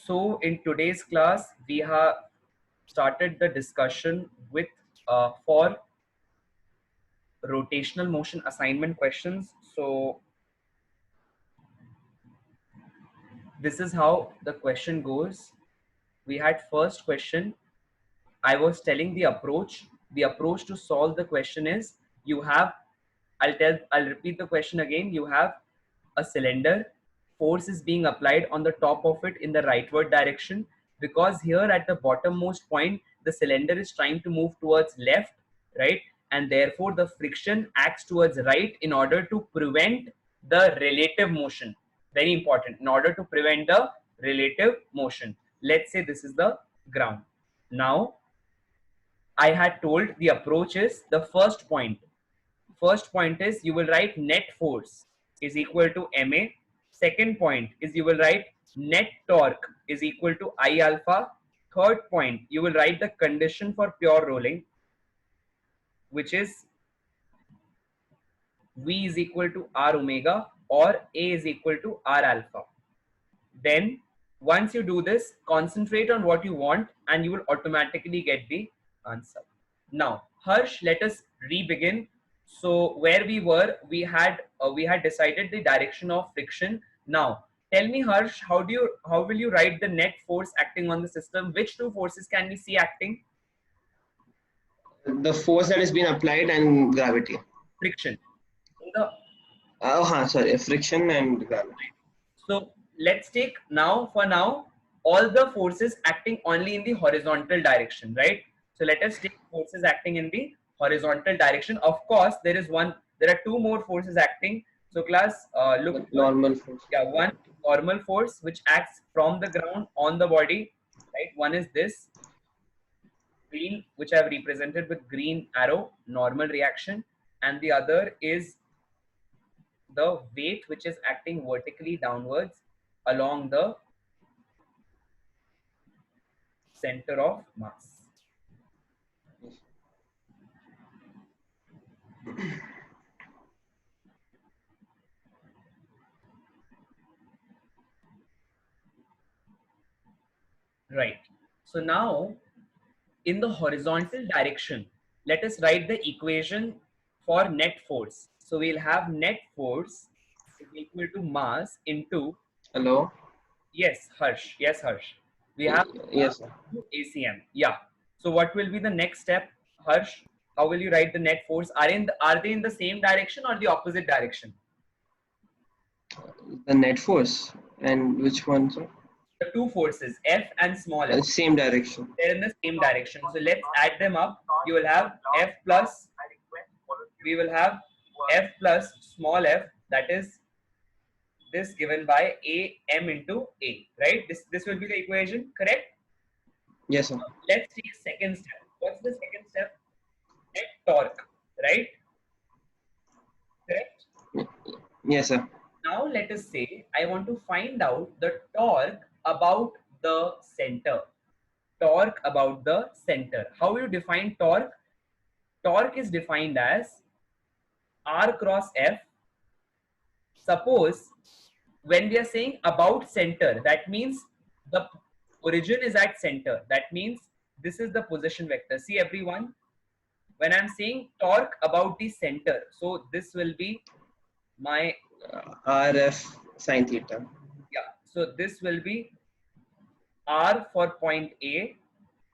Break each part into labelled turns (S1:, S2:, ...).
S1: So in today's class, we have started the discussion with for rotational motion assignment questions. So this is how the question goes. We had first question. I was telling the approach. The approach to solve the question is you have, I'll repeat the question again. You have a cylinder, force is being applied on the top of it in the rightward direction, because here at the bottommost point the cylinder is trying to move towards left, right, and therefore the friction acts towards right in order to prevent the relative motion. Very important, in order to prevent the relative motion. Let's say this is the ground. Now I had told the approach is the first point. First point is you will write net force is equal to ma. Second point is you will write net torque is equal to I alpha. Third point, you will write the condition for pure rolling, which is V is equal to R omega or A is equal to R alpha. Then once you do this, concentrate on what you want and you will automatically get the answer. Now, Harsh, let us re-begin. So where we were, we had decided the direction of friction. Now, tell me, Harsh, how will you write the net force acting on the system? Which two forces can we see acting?
S2: The force that is being applied and gravity.
S1: Friction.
S2: Friction and gravity.
S1: So let's take for now all the forces acting only in the horizontal direction, right? So let us take forces acting in the horizontal direction. Of course, there are two more forces acting. So class, look,
S2: normal force.
S1: Yeah, one normal force which acts from the ground on the body, right? One is this green, which I have represented with green arrow, normal reaction, and the other is the weight which is acting vertically downwards along the center of mass. Right. So now in the horizontal direction, let us write the equation for net force. So we'll have net force is equal to mass into.
S2: Hello.
S1: Yes, Harsh. Yes, Harsh. We have
S2: yes
S1: ACM. Yeah. So what will be the next step, Harsh? How will you write the net force? Are they in the same direction or the opposite direction?
S2: The net force and which one, sir?
S1: The two forces, F and small f.
S2: Same direction.
S1: They're in the same direction. So let's add them up. You will have F plus. We will have F plus small f. That is this given by AM into A. Right? This will be the equation. Correct?
S2: Yes, sir.
S1: Let's take second step. What's the second step? Net torque. Right? Correct?
S2: Yes, sir.
S1: Now let us say I want to find out the torque about the center. Torque about the center. How you define torque? Torque is defined as R cross F. Suppose when we are saying about center, that means the origin is at center. That means this is the position vector. See everyone, when I'm saying torque about the center, so this will be my
S2: RF sine theta.
S1: Yeah, so this will be R for point A,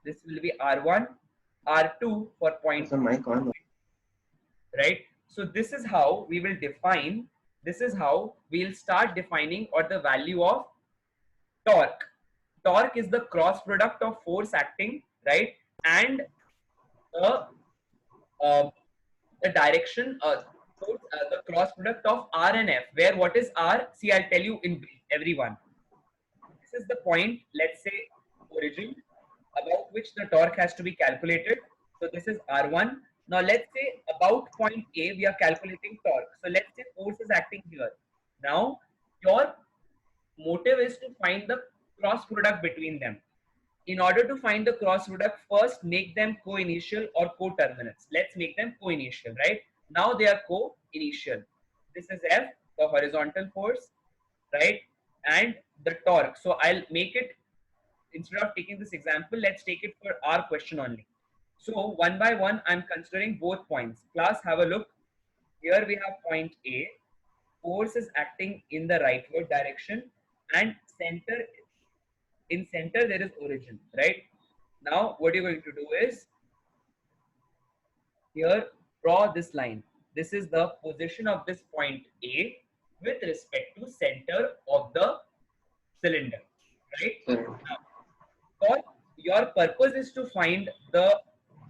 S1: this will be R1, R2 for point
S2: B,
S1: right? So this is how we will define, this is how we'll start defining or the value of torque. Torque is the cross product of force acting, right? And the direction, the cross product of R and F, where what is R? See, I'll tell you in brief, everyone. This is the point, let's say origin, about which the torque has to be calculated. So this is R1. Now let's say about point A, we are calculating torque. So let's say force is acting here. Now your motive is to find the cross product between them. In order to find the cross product, first make them co-initial or co-terminus. Let's make them co-initial, right? Now they are co-initial. This is F, the horizontal force, right? And the torque. So I'll make it instead of taking this example, let's take it for our question only. So one by one, I'm considering both points. Class, have a look. Here we have point A. Force is acting in the rightward direction, and in center there is origin, right? Now what you're going to do is, here draw this line. This is the position of this point A with respect to center of the cylinder, right? Now, for your purpose is to find the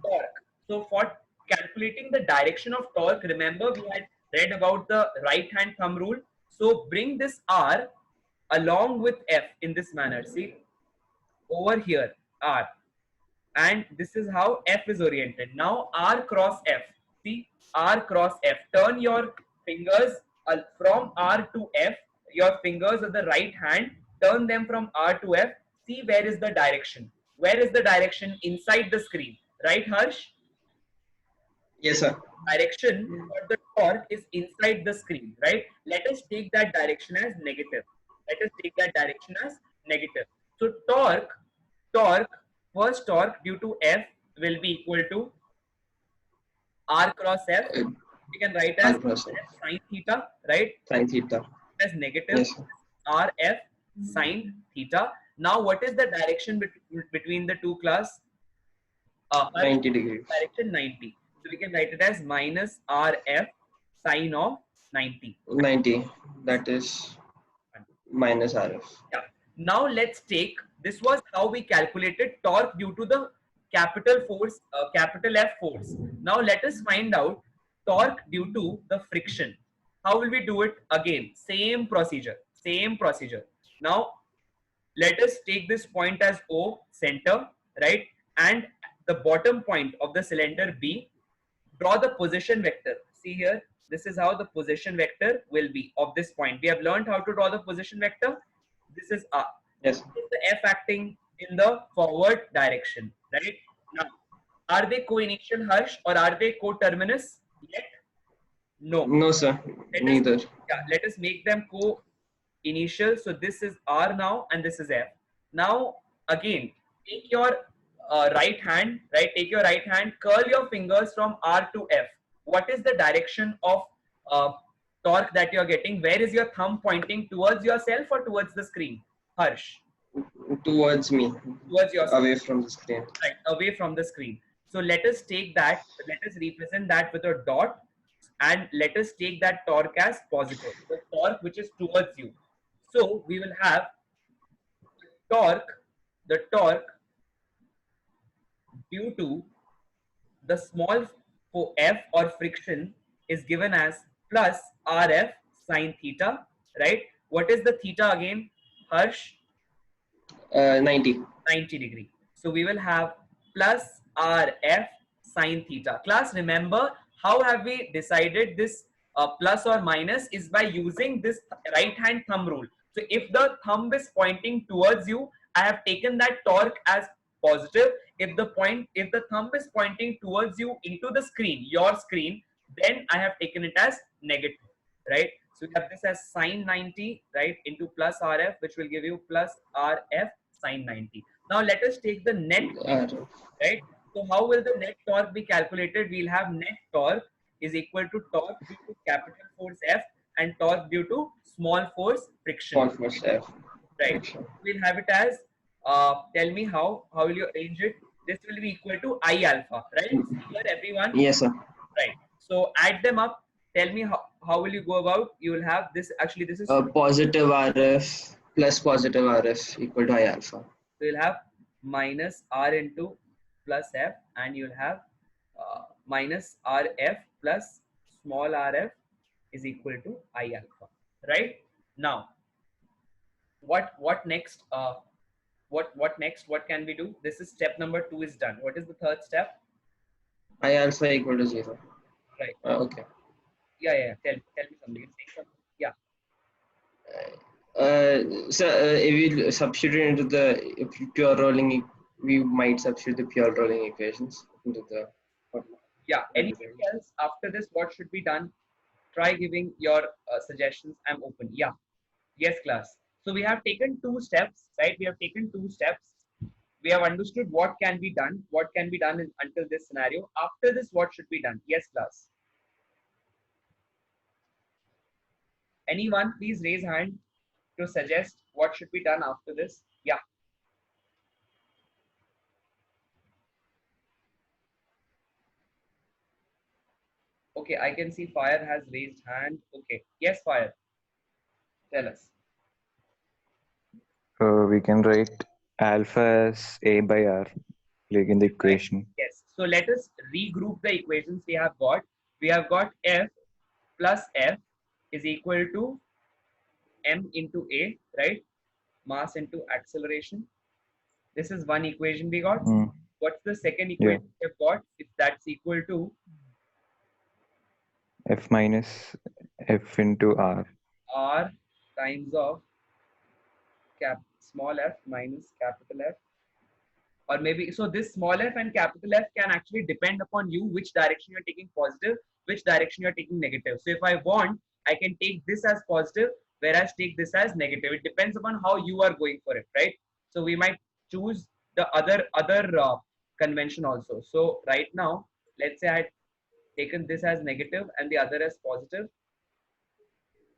S1: torque. So for calculating the direction of torque, remember we had read about the right hand thumb rule. So bring this R along with F in this manner. See over here, R, and this is how F is oriented. Now R cross F. See R cross F. Turn your fingers from R to F. Your fingers of the right hand, turn them from R to F. See where is the direction. Where is the direction? Inside the screen. Right, Harsh?
S2: Yes, sir.
S1: Direction for the torque is inside the screen, right? Let us take that direction as negative. Let us take that direction as negative. So first torque due to F will be equal to R cross F.
S2: Uh,
S1: We can write as
S2: R cross F.
S1: sine theta, right?
S2: Sin theta.
S1: As negative
S2: Yes, sir.
S1: RF sine theta. Now, what is the direction between the two class?
S2: 90 degrees.
S1: Direction 90. So we can write it as minus RF sine of 90.
S2: 90. That is minus RF.
S1: Yeah. Now let's take, this was how we calculated torque due to the capital force, capital F force. Now let us find out torque due to the friction. How will we do it? Again, same procedure, same procedure. Now let us take this point as O, center, right? And the bottom point of the cylinder B, draw the position vector. See here, this is how the position vector will be of this point. We have learned how to draw the position vector. This is R.
S2: Yes.
S1: The F acting in the forward direction, right? Now, are they co-initial, Harsh, or are they co-terminus yet? No.
S2: No, sir. Neither.
S1: Let us make them co-initial. So this is R now, and this is F. Now, again, take your right hand, right? Take your right hand, curl your fingers from R to F. What is the direction of torque that you're getting? Where is your thumb pointing? Towards yourself or towards the screen? Harsh?
S2: Towards me.
S1: Towards yourself.
S2: Away from the screen.
S1: Right, away from the screen. So let us take that, let us represent that with a dot, and let us take that torque as positive. The torque which is towards you. So we will have the torque due to the small f or friction is given as plus RF sine theta, right? What is the theta again, Harsh?
S2: 90.
S1: 90 degree. So we will have plus RF sine theta. Class, remember how have we decided this plus or minus is by using this right hand thumb rule. So if the thumb is pointing towards you, I have taken that torque as positive. If the thumb is pointing towards you into the screen, your screen, then I have taken it as negative, right? So we have this as sine 90, right, into plus RF, which will give you plus RF sine 90. Now let us take the net, right? So how will the net torque be calculated? We'll have net torque is equal to torque due to capital force F and torque due to small force friction.
S2: Small force F.
S1: Right.
S2: Friction.
S1: We'll have it as, tell me how will you arrange it? This will be equal to I alpha, right? Here everyone.
S2: Yes, sir.
S1: Right. So add them up. Tell me how will you go about? You will have this, actually this is
S2: positive RF plus positive RF equal to I alpha.
S1: So you'll have minus R into plus F, and you'll have minus RF plus small rf is equal to I alpha, right? Now, what next? What next? What can we do? This is step number 2 is done. What is the third step?
S2: I alpha equal to 0.
S1: Right.
S2: Okay.
S1: Yeah. Tell me something. Yeah.
S2: So if we substitute into the pure rolling, we might substitute the pure rolling equations into the.
S1: Yeah. Anything else after this? What should be done? Try giving your suggestions. I'm open. Yeah. Yes, class. So we have taken 2 steps, right? We have taken 2 steps. we have understood what can be done, until this scenario. After this, what should be done? Yes, class. Anyone, please raise hand to suggest what should be done after this. Yeah. Okay, I can see Fire has raised hand. Okay. Yes, Fire. Tell us.
S3: We can write alpha as A by R, like in the
S1: Correct.
S3: equation.
S1: Yes. So let us regroup the equations we have got. We have got F plus F is equal to M into A, right? Mass into acceleration. This is one equation we got.
S3: Mm.
S1: What's the second
S3: Yeah,
S1: equation we have got? If that's equal to
S3: F minus F into R.
S1: R times of small f minus capital F, or maybe, so this small f and capital F can actually depend upon you which direction you're taking positive, which direction you're taking negative. So if I want, I can take this as positive, whereas take this as negative. It depends upon how you are going for it, right? So we might choose the other convention also. So right now, let's say I had taken this as negative and the other as positive.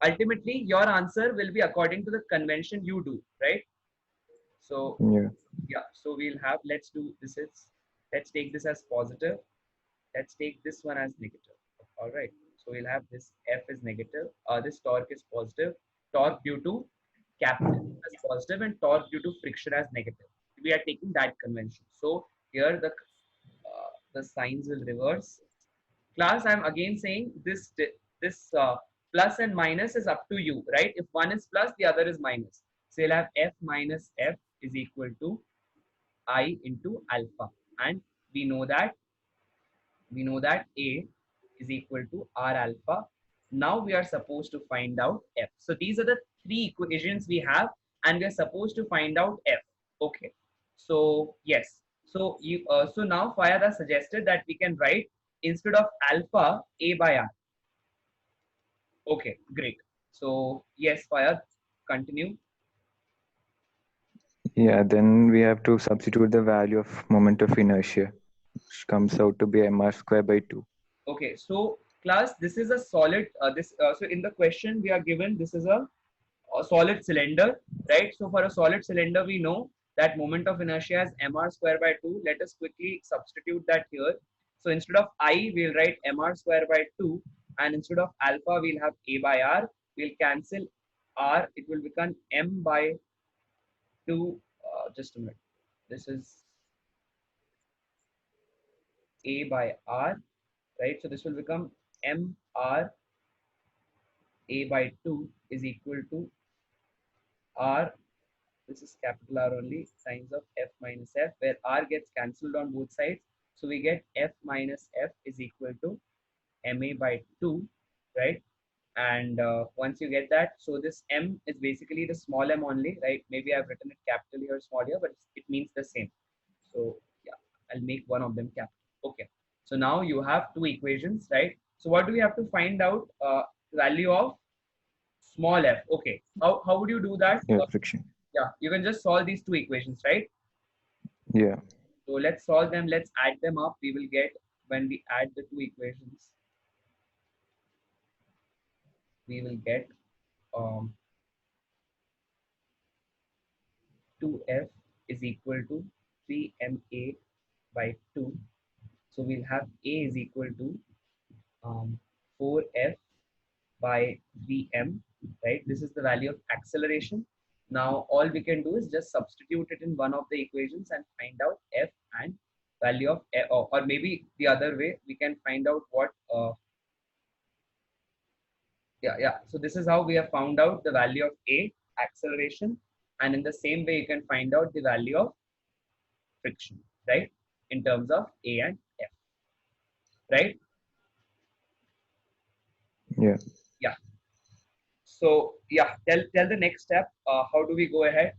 S1: Ultimately, your answer will be according to the convention you do, right? So
S3: Yeah,
S1: yeah, so we'll have, let's do this is, let's take this as positive, let's take this one as negative. All right, so we'll have this F is negative, this torque is positive, torque due to capital as positive and torque due to friction as negative. We are taking that convention. So here the signs will reverse. Class, I'm again saying this plus and minus is up to you, right? If one is plus, the other is minus. So you'll have F minus F is equal to I into alpha, and we know that A is equal to R alpha. Now we are supposed to find out F. So these are the three equations we have, and we are supposed to find out F. Okay. So yes. So so now Fayad has suggested that we can write, instead of alpha, A by R. Okay, great. So yes, Fayad, continue.
S3: yeah. Then we have to substitute the value of moment of inertia, which comes out to be mr square by 2.
S1: Okay, so class, this is a solid. So in the question we are given, this is a solid cylinder, right? So for a solid cylinder, we know that moment of inertia is mr square by 2. Let us quickly substitute that here. So instead of I, we'll write mr square by 2, and instead of alpha, we'll have A by R. We'll cancel R. It will become M by 2. Just a minute. This is A by R, right? So this will become mr A by 2 is equal to R, this is capital R only, times of F minus F, where R gets cancelled on both sides. So we get F minus F is equal to MA by 2, right? And once you get that, so this M is basically the small m only, right? Maybe I've written it capital here, small here, but it means the same. So yeah, I'll make one of them capital. Okay. So now you have two equations, right? So what do we have to find out? Value of small f. Okay. How would you do that?
S3: Yeah, friction.
S1: Yeah, you can just solve these two equations, right?
S3: Yeah,
S1: So let's solve them. Let's add them up. We will get, when we add the two equations, we will get um, 2f is equal to 3ma by 2. So we'll have a is equal to 4f by Vm, right? This is the value of acceleration. Now all we can do is just substitute it in one of the equations and find out F and value of F, or maybe the other way, we can find out what, yeah. So this is how we have found out the value of A, acceleration, and in the same way you can find out the value of friction, right? In terms of A and F, right?
S3: yeah.
S1: Yeah. So yeah, tell the next step. How do we go ahead?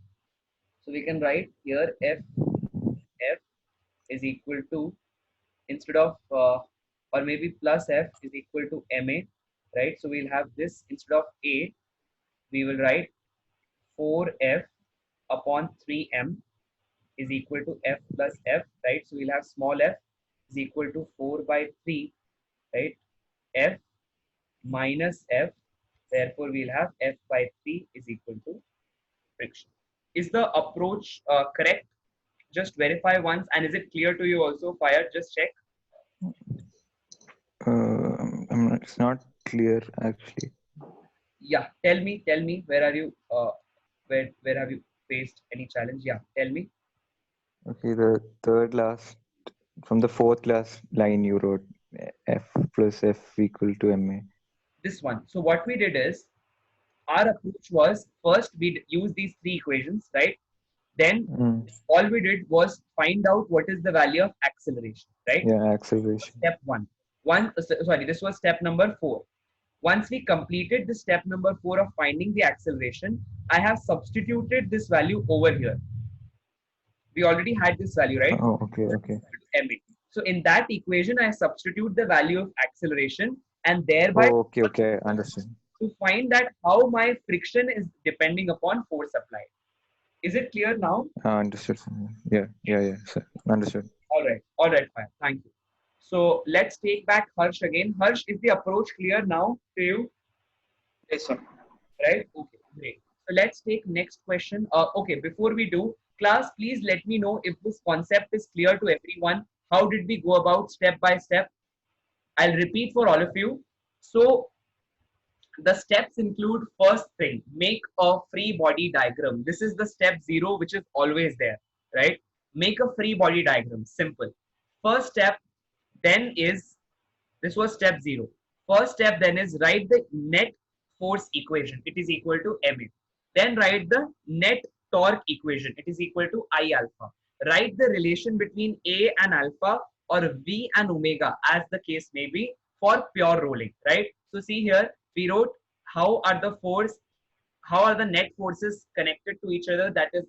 S1: So we can write here F is equal to, instead of or maybe plus F is equal to MA, right? So we'll have this, instead of A, we will write 4F upon 3M, is equal to F plus F, right? So we'll have small f is equal to 4 by 3, right? F minus F, therefore we'll have F by 3 is equal to friction. Is the approach correct? Just verify once, and is it clear to you also? Fire, just check.
S3: It's not clear actually.
S1: Yeah, tell me, where are you? Where have you faced any challenge? Yeah, tell me.
S3: Okay, the third last from the fourth last line you wrote F plus F equal to MA.
S1: This one. So what we did is, our approach was, first we use these three equations, right? Then all we did was find out what is the value of acceleration, right?
S3: Yeah, acceleration.
S1: Step one. Sorry, this was step number 4. Once we completed the step number 4 of finding the acceleration, I have substituted this value over here. We already had this value, right?
S3: Oh, okay.
S1: Ma. So in that equation, I substitute the value of acceleration, and thereby
S3: Oh, okay, understood.
S1: to find that how my friction is depending upon force applied. Is it clear now?
S3: Understood. Yeah, sir. Understood.
S1: All right, fine. Thank you. So let's take back Harsh again. Harsh, is the approach clear now to you?
S2: Yes, sir.
S1: Right? Okay, great. So let's take next question. Okay, before we do, class, please let me know if this concept is clear to everyone. How did we go about step by step? I'll repeat for all of you. So the steps include, first thing, make a free body diagram. This is the step 0, which is always there, right? Make a free body diagram. Simple. First step then is, this was step 0. First step then is write the net force equation. It is equal to Ma. Then write the net torque equation. It is equal to I alpha. Write the relation between A and alpha, or V and omega, as the case may be, for pure rolling, right? So see here, we wrote how are the net forces connected to each other, that is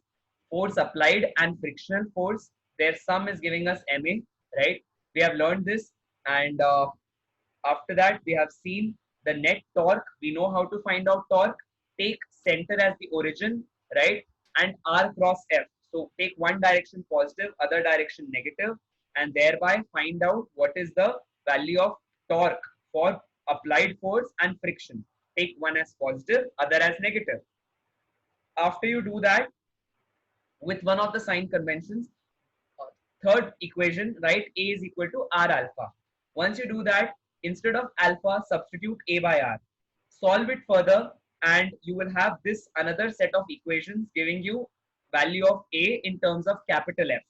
S1: force applied and frictional force. Their sum is giving us Ma, right? We have learned this, and after that we have seen the net torque. We know how to find out torque. Take center as the origin, right? And R cross F. So take one direction positive, other direction negative, and thereby find out what is the value of torque for applied force and friction. Take one as positive, other as negative. After you do that, with one of the sign conventions, third equation, write A is equal to R alpha. Once you do that, instead of alpha, substitute A by R. Solve it further, and you will have this another set of equations giving you value of A in terms of capital F.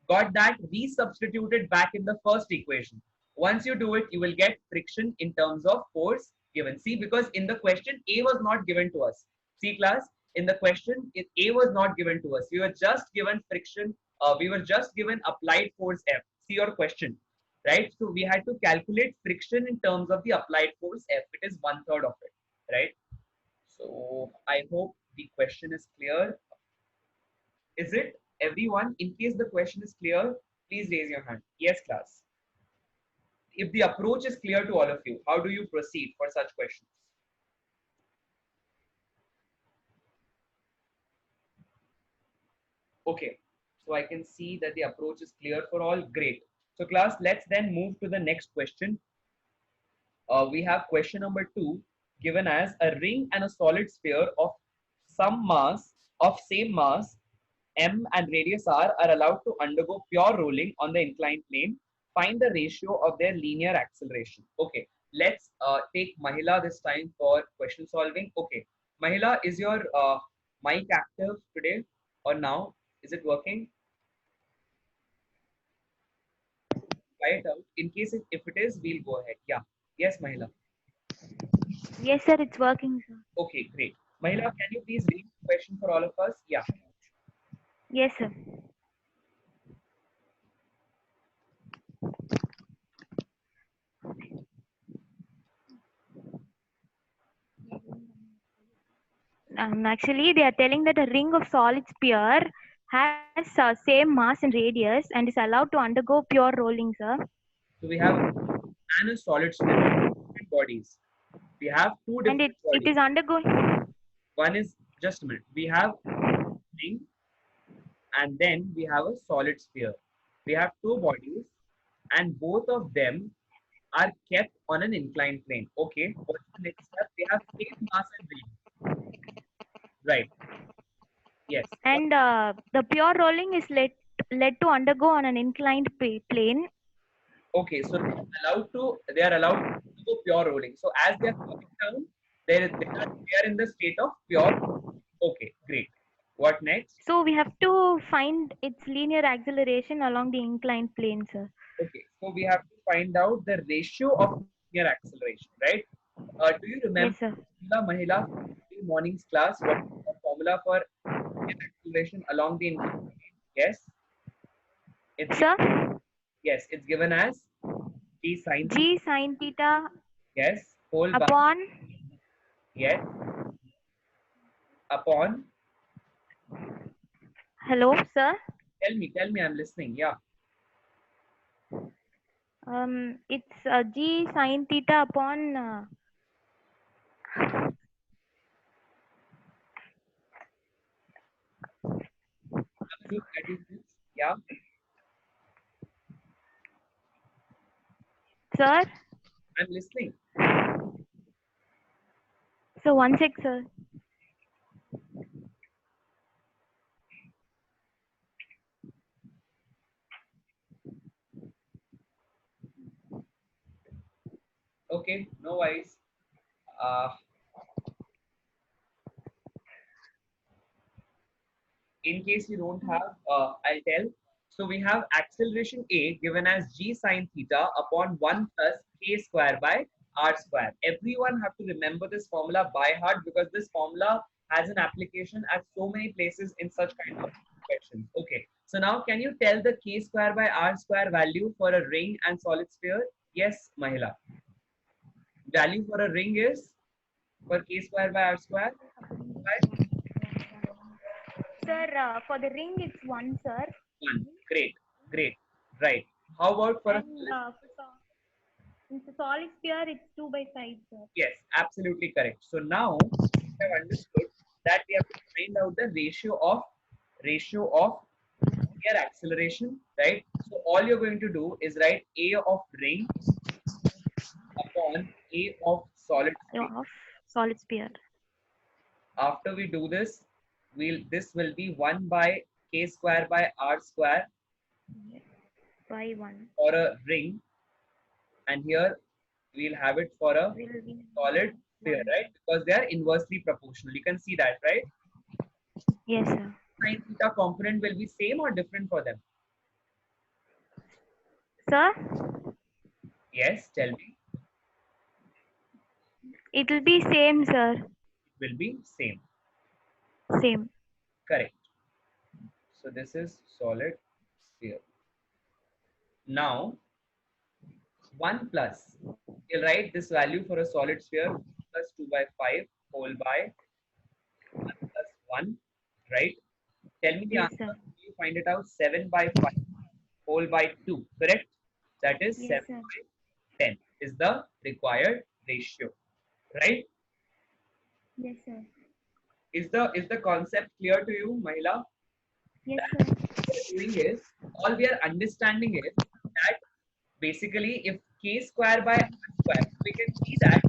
S1: Got that? Resubstitute it back in the first equation. Once you do it, you will get friction in terms of force given. See, because in the question, A was not given to us. See, class, in the question, A was not given to us. We were just given friction. We were just given applied force F. See your question, right? So we had to calculate friction in terms of the applied force F. It is 1/3 of it, right? So I hope the question is clear. Is it, everyone? In case the question is clear, please raise your hand. Yes, class. If the approach is clear to all of you, how do you proceed for such questions? Okay, so I can see that the approach is clear for all. Great. So class, let's then move to the next question. We have question number 2, given as a ring and a solid sphere of some mass, of same mass, M and radius R, are allowed to undergo pure rolling on the inclined plane. Find the ratio of their linear acceleration. Okay, let's take Mahila this time for question solving. Okay, Mahila, is your mic active today or now? Is it working? Try it out. In case if it is, we'll go ahead. Yeah. Yes, Mahila.
S4: Yes, sir, it's working, sir.
S1: Okay, great. Mahila, can you please read the question for all of us? Yeah.
S4: Yes, sir. Actually, they are telling that a ring of solid sphere has same mass and radius and is allowed to undergo pure rolling, sir.
S1: So we have and a solid sphere, different bodies. We have two
S4: And
S1: different
S4: it
S1: bodies.
S4: is undergoing.
S1: One is, just a minute. We have ring and then we have a solid sphere. We have two bodies, and both of them are kept on an inclined plane. Okay, what's the next step? They have same mass and range. Right. Yes.
S4: And the pure rolling is led to undergo on an inclined plane.
S1: Okay, so they are allowed to go pure rolling. So as they are coming down, they are in the state of pure. Okay, great. What next?
S4: So we have to find its linear acceleration along the inclined plane, sir.
S1: Okay, so we have to find out the ratio of linear acceleration, right? Do you remember
S4: Yes, sir.
S1: Mahila, in morning's class, what is the formula for linear acceleration along the inclined plane? Yes, it's
S4: Sir,
S1: yes, it's given as G sine theta.
S4: G sine theta
S1: Yes, whole by
S4: upon,
S1: yes upon.
S4: hello, sir.
S1: Tell me, I'm listening. Yeah.
S4: It's G sine theta upon
S1: Look at this. Yeah.
S4: sir.
S1: I'm listening.
S4: So one sec, sir.
S1: Okay, no worries. Uh, in case you don't have, I'll tell. So we have acceleration A given as G sine theta upon 1 plus K square by R square. Everyone have to remember this formula by heart because this formula has an application at so many places in such kind of questions. Okay. So now can you tell the K square by R square value for a ring and solid sphere? Yes, Mahila. Value for a ring is for K square by R square?
S4: Sir, for the ring it's 1, sir.
S1: 1. Great. Great. Right. How about for a
S4: And in the solid sphere it's 2 by 5, sir.
S1: yes, absolutely correct. So now we have understood that we have to find out the ratio of linear acceleration, right? So all you're going to do is write A of ring upon A of solid sphere.
S4: Of solid sphere.
S1: After we do this, this will be 1 by K square by R square
S4: By 1.
S1: for a ring, and here we'll have it for a
S4: Will be
S1: solid sphere,
S4: 1.
S1: right? Because they are inversely proportional. You can see that, right?
S4: Yes, sir.
S1: Sine theta component will be same or different for them?
S4: Sir,
S1: Yes, tell me.
S4: it will be same, sir.
S1: It will be same.
S4: Same.
S1: Correct. So this is solid sphere. Now 1 plus. You'll write this value for a solid sphere plus 2 by 5 whole by 1 plus 1, right? Tell me the
S4: Yes,
S1: answer.
S4: sir.
S1: You find it out. 7 by 5 whole by 2, correct? That is
S4: Yes,
S1: 7
S4: sir.
S1: by 10 is the required ratio, right?
S4: Yes, sir.
S1: Is the concept clear to you, Mahila?
S4: Yes,
S1: That
S4: sir.
S1: what we are doing is, all we are understanding is that basically if K square by R square, we can see that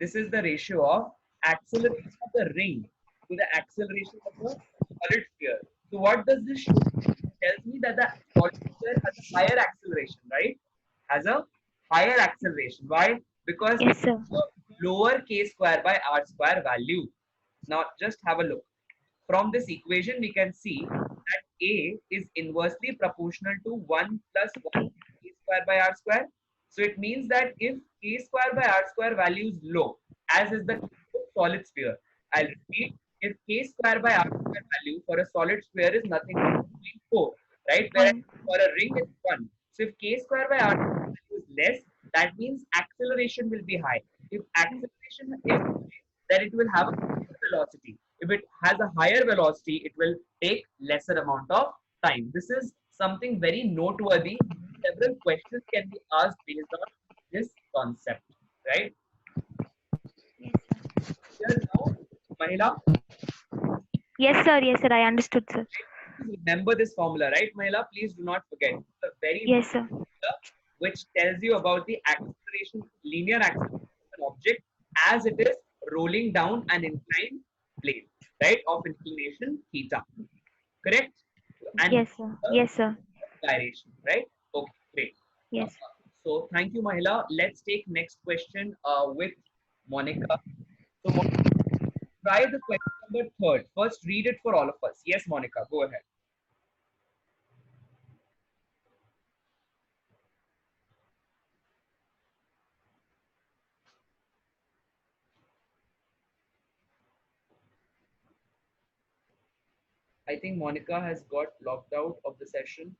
S1: this is the ratio of acceleration of the ring to the acceleration of the solid sphere. So what does this show? It tells me that the solid sphere has a higher acceleration, right? Has a higher acceleration. Why? Because
S4: Yes, sir.
S1: the lower K square by R square value. Now just have a look. From this equation, we can see that A is inversely proportional to 1 plus 1 K square by R square. So it means that if K square by R square value is low, as is the case of solid sphere, I'll repeat, if K square by R square value for a solid sphere is nothing but 0.4, right? Whereas
S4: 1.
S1: for a ring it's 1. So if K square by R square value is less, that means acceleration will be high. If acceleration is high, then it will have a higher velocity. If it has a higher velocity, it will take lesser amount of time. This is something very noteworthy. Several questions can be asked based on this concept, right?
S4: Yes, sir.
S1: Here now, Mahila,
S4: Yes, sir. Yes, sir. I understood, sir.
S1: Remember this formula, right, Mahila? Please do not forget. It's a very
S4: Yes,
S1: important
S4: sir.
S1: formula which tells you about the acceleration, linear acceleration of an object as it is rolling down an inclined plane, right, of inclination theta. Correct? And
S4: Yes, sir. Yes, sir.
S1: direction, right? Okay, great. Uh,
S4: Yes.
S1: so thank you, Mahila. Let's take next question with Monica. So Monica, try the question number third. First, read it for all of us. Yes, Monica, go ahead. I think Monica has got locked out of the session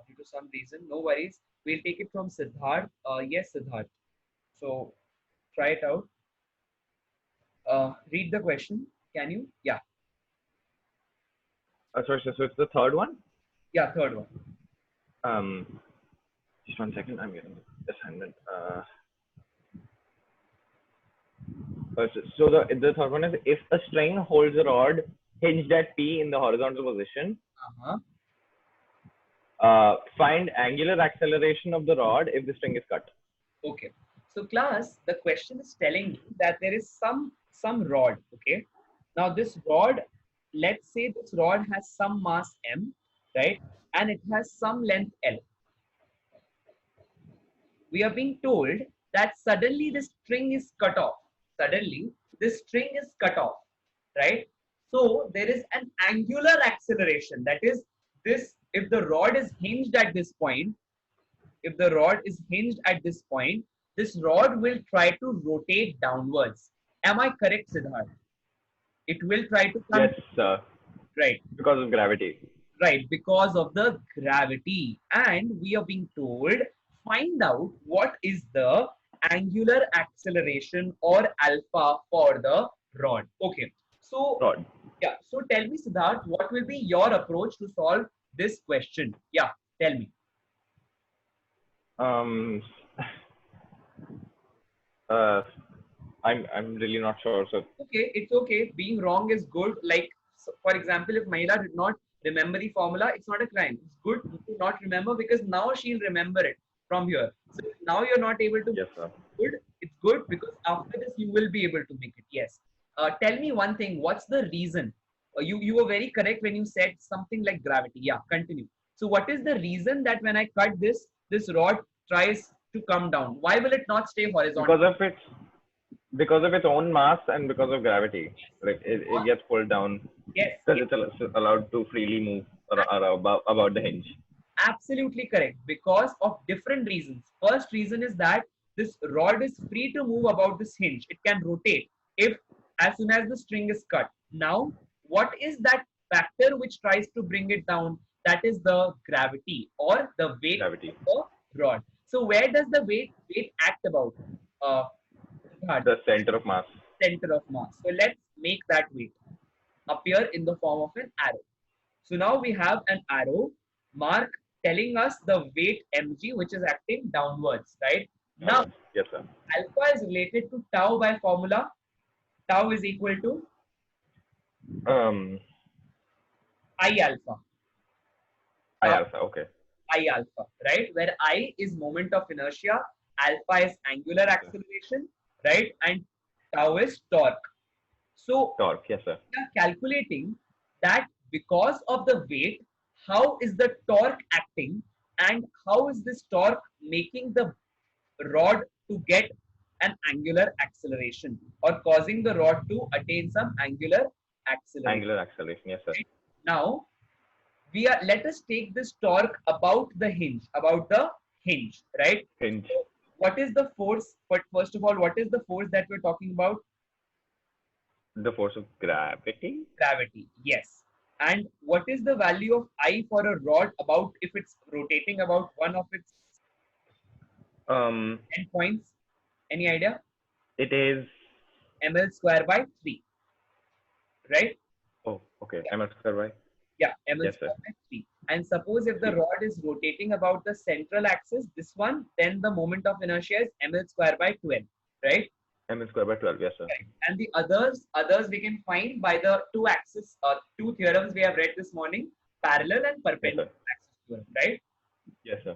S1: due to some reason. No worries. We'll take it from Siddharth. Yes, Siddharth. So try it out. Read the question. Can you? Yeah.
S5: Sorry, so it's the third one.
S1: Yeah, third one.
S5: Just 1 second. I'm getting the assignment. So the third one is, if a string holds a rod hinged at P in the horizontal position, find angular acceleration of the rod if the string is cut.
S1: Okay. So class, the question is telling me that there is some rod. Okay. Now this rod, let's say this rod has some mass m, right, and it has some length l. We are being told that suddenly the string is cut off. Suddenly, this string is cut off, right? So there is an angular acceleration. That is, this, if the rod is hinged at this point, if the rod is hinged at this point, this rod will try to rotate downwards. Am I correct, Siddharth? It will try to come.
S5: Yes,
S1: Right.
S5: because of gravity.
S1: Right, because of the gravity. And we are being told, find out what is the angular acceleration or alpha for the rod. Okay. So,
S5: Rod.
S1: yeah. So tell me, Siddharth, what will be your approach to solve this question? Yeah, tell me.
S5: I'm really not sure. So
S1: Okay, it's okay. Being wrong is good. Like, so for example, if Mahila did not remember the formula, it's not a crime. It's good to not remember because now she'll remember it from here. So if now you're not able to.
S5: yes, sir.
S1: Good. It's good because after this you will be able to make it. Yes. Tell me one thing. What's the reason? You were very correct when you said something like gravity. Yeah. Continue. So what is the reason that when I cut this rod tries to come down? Why will it not stay horizontal?
S5: Because of its own mass and because of gravity. Like it gets pulled down
S1: Yes.
S5: because it's allowed to freely move about the hinge.
S1: Absolutely correct. Because of different reasons. First reason is that this rod is free to move about this hinge. It can rotate if as soon as the string is cut. Now, what is that factor which tries to bring it down? That is the gravity or the weight
S5: Gravity.
S1: of the rod. So where does the weight act about?
S5: The center of mass.
S1: Center of mass. So let's make that weight appear in the form of an arrow. So now we have an arrow mark telling us the weight mg which is acting downwards, right? Now,
S5: yes, sir.
S1: alpha is related to tau by formula. Tau is equal to I alpha.
S5: I alpha. Okay.
S1: I alpha, right? Where I is moment of inertia, alpha is angular acceleration, right? And tau is torque. So,
S5: Torque. Yes, sir.
S1: we are calculating that because of the weight, how is the torque acting and how is this torque making the rod to get an angular acceleration or causing the rod to attain some angular acceleration.
S5: Angular acceleration. Yes, sir.
S1: Right? Now, let us take this torque about the hinge, right?
S5: Hinge.
S1: So what is the force? But first of all, what is the force that we're talking about?
S5: The force of gravity.
S1: Gravity, yes. And what is the value of I for a rod about if it's rotating about one of its endpoints? Any idea?
S5: It is
S1: ml square by 3, right?
S5: Oh, okay. Yeah. ml square by.
S1: Yeah, ml
S5: yes,
S1: square
S5: sir.
S1: by 3. And suppose if the rod is rotating about the central axis, this one, then the moment of inertia is ml square by 12, right?
S5: ml square by 12. Yes, sir.
S1: And the others we can find by the two theorems we have read this morning, parallel and perpendicular axis theorem, right?
S5: Yes, sir.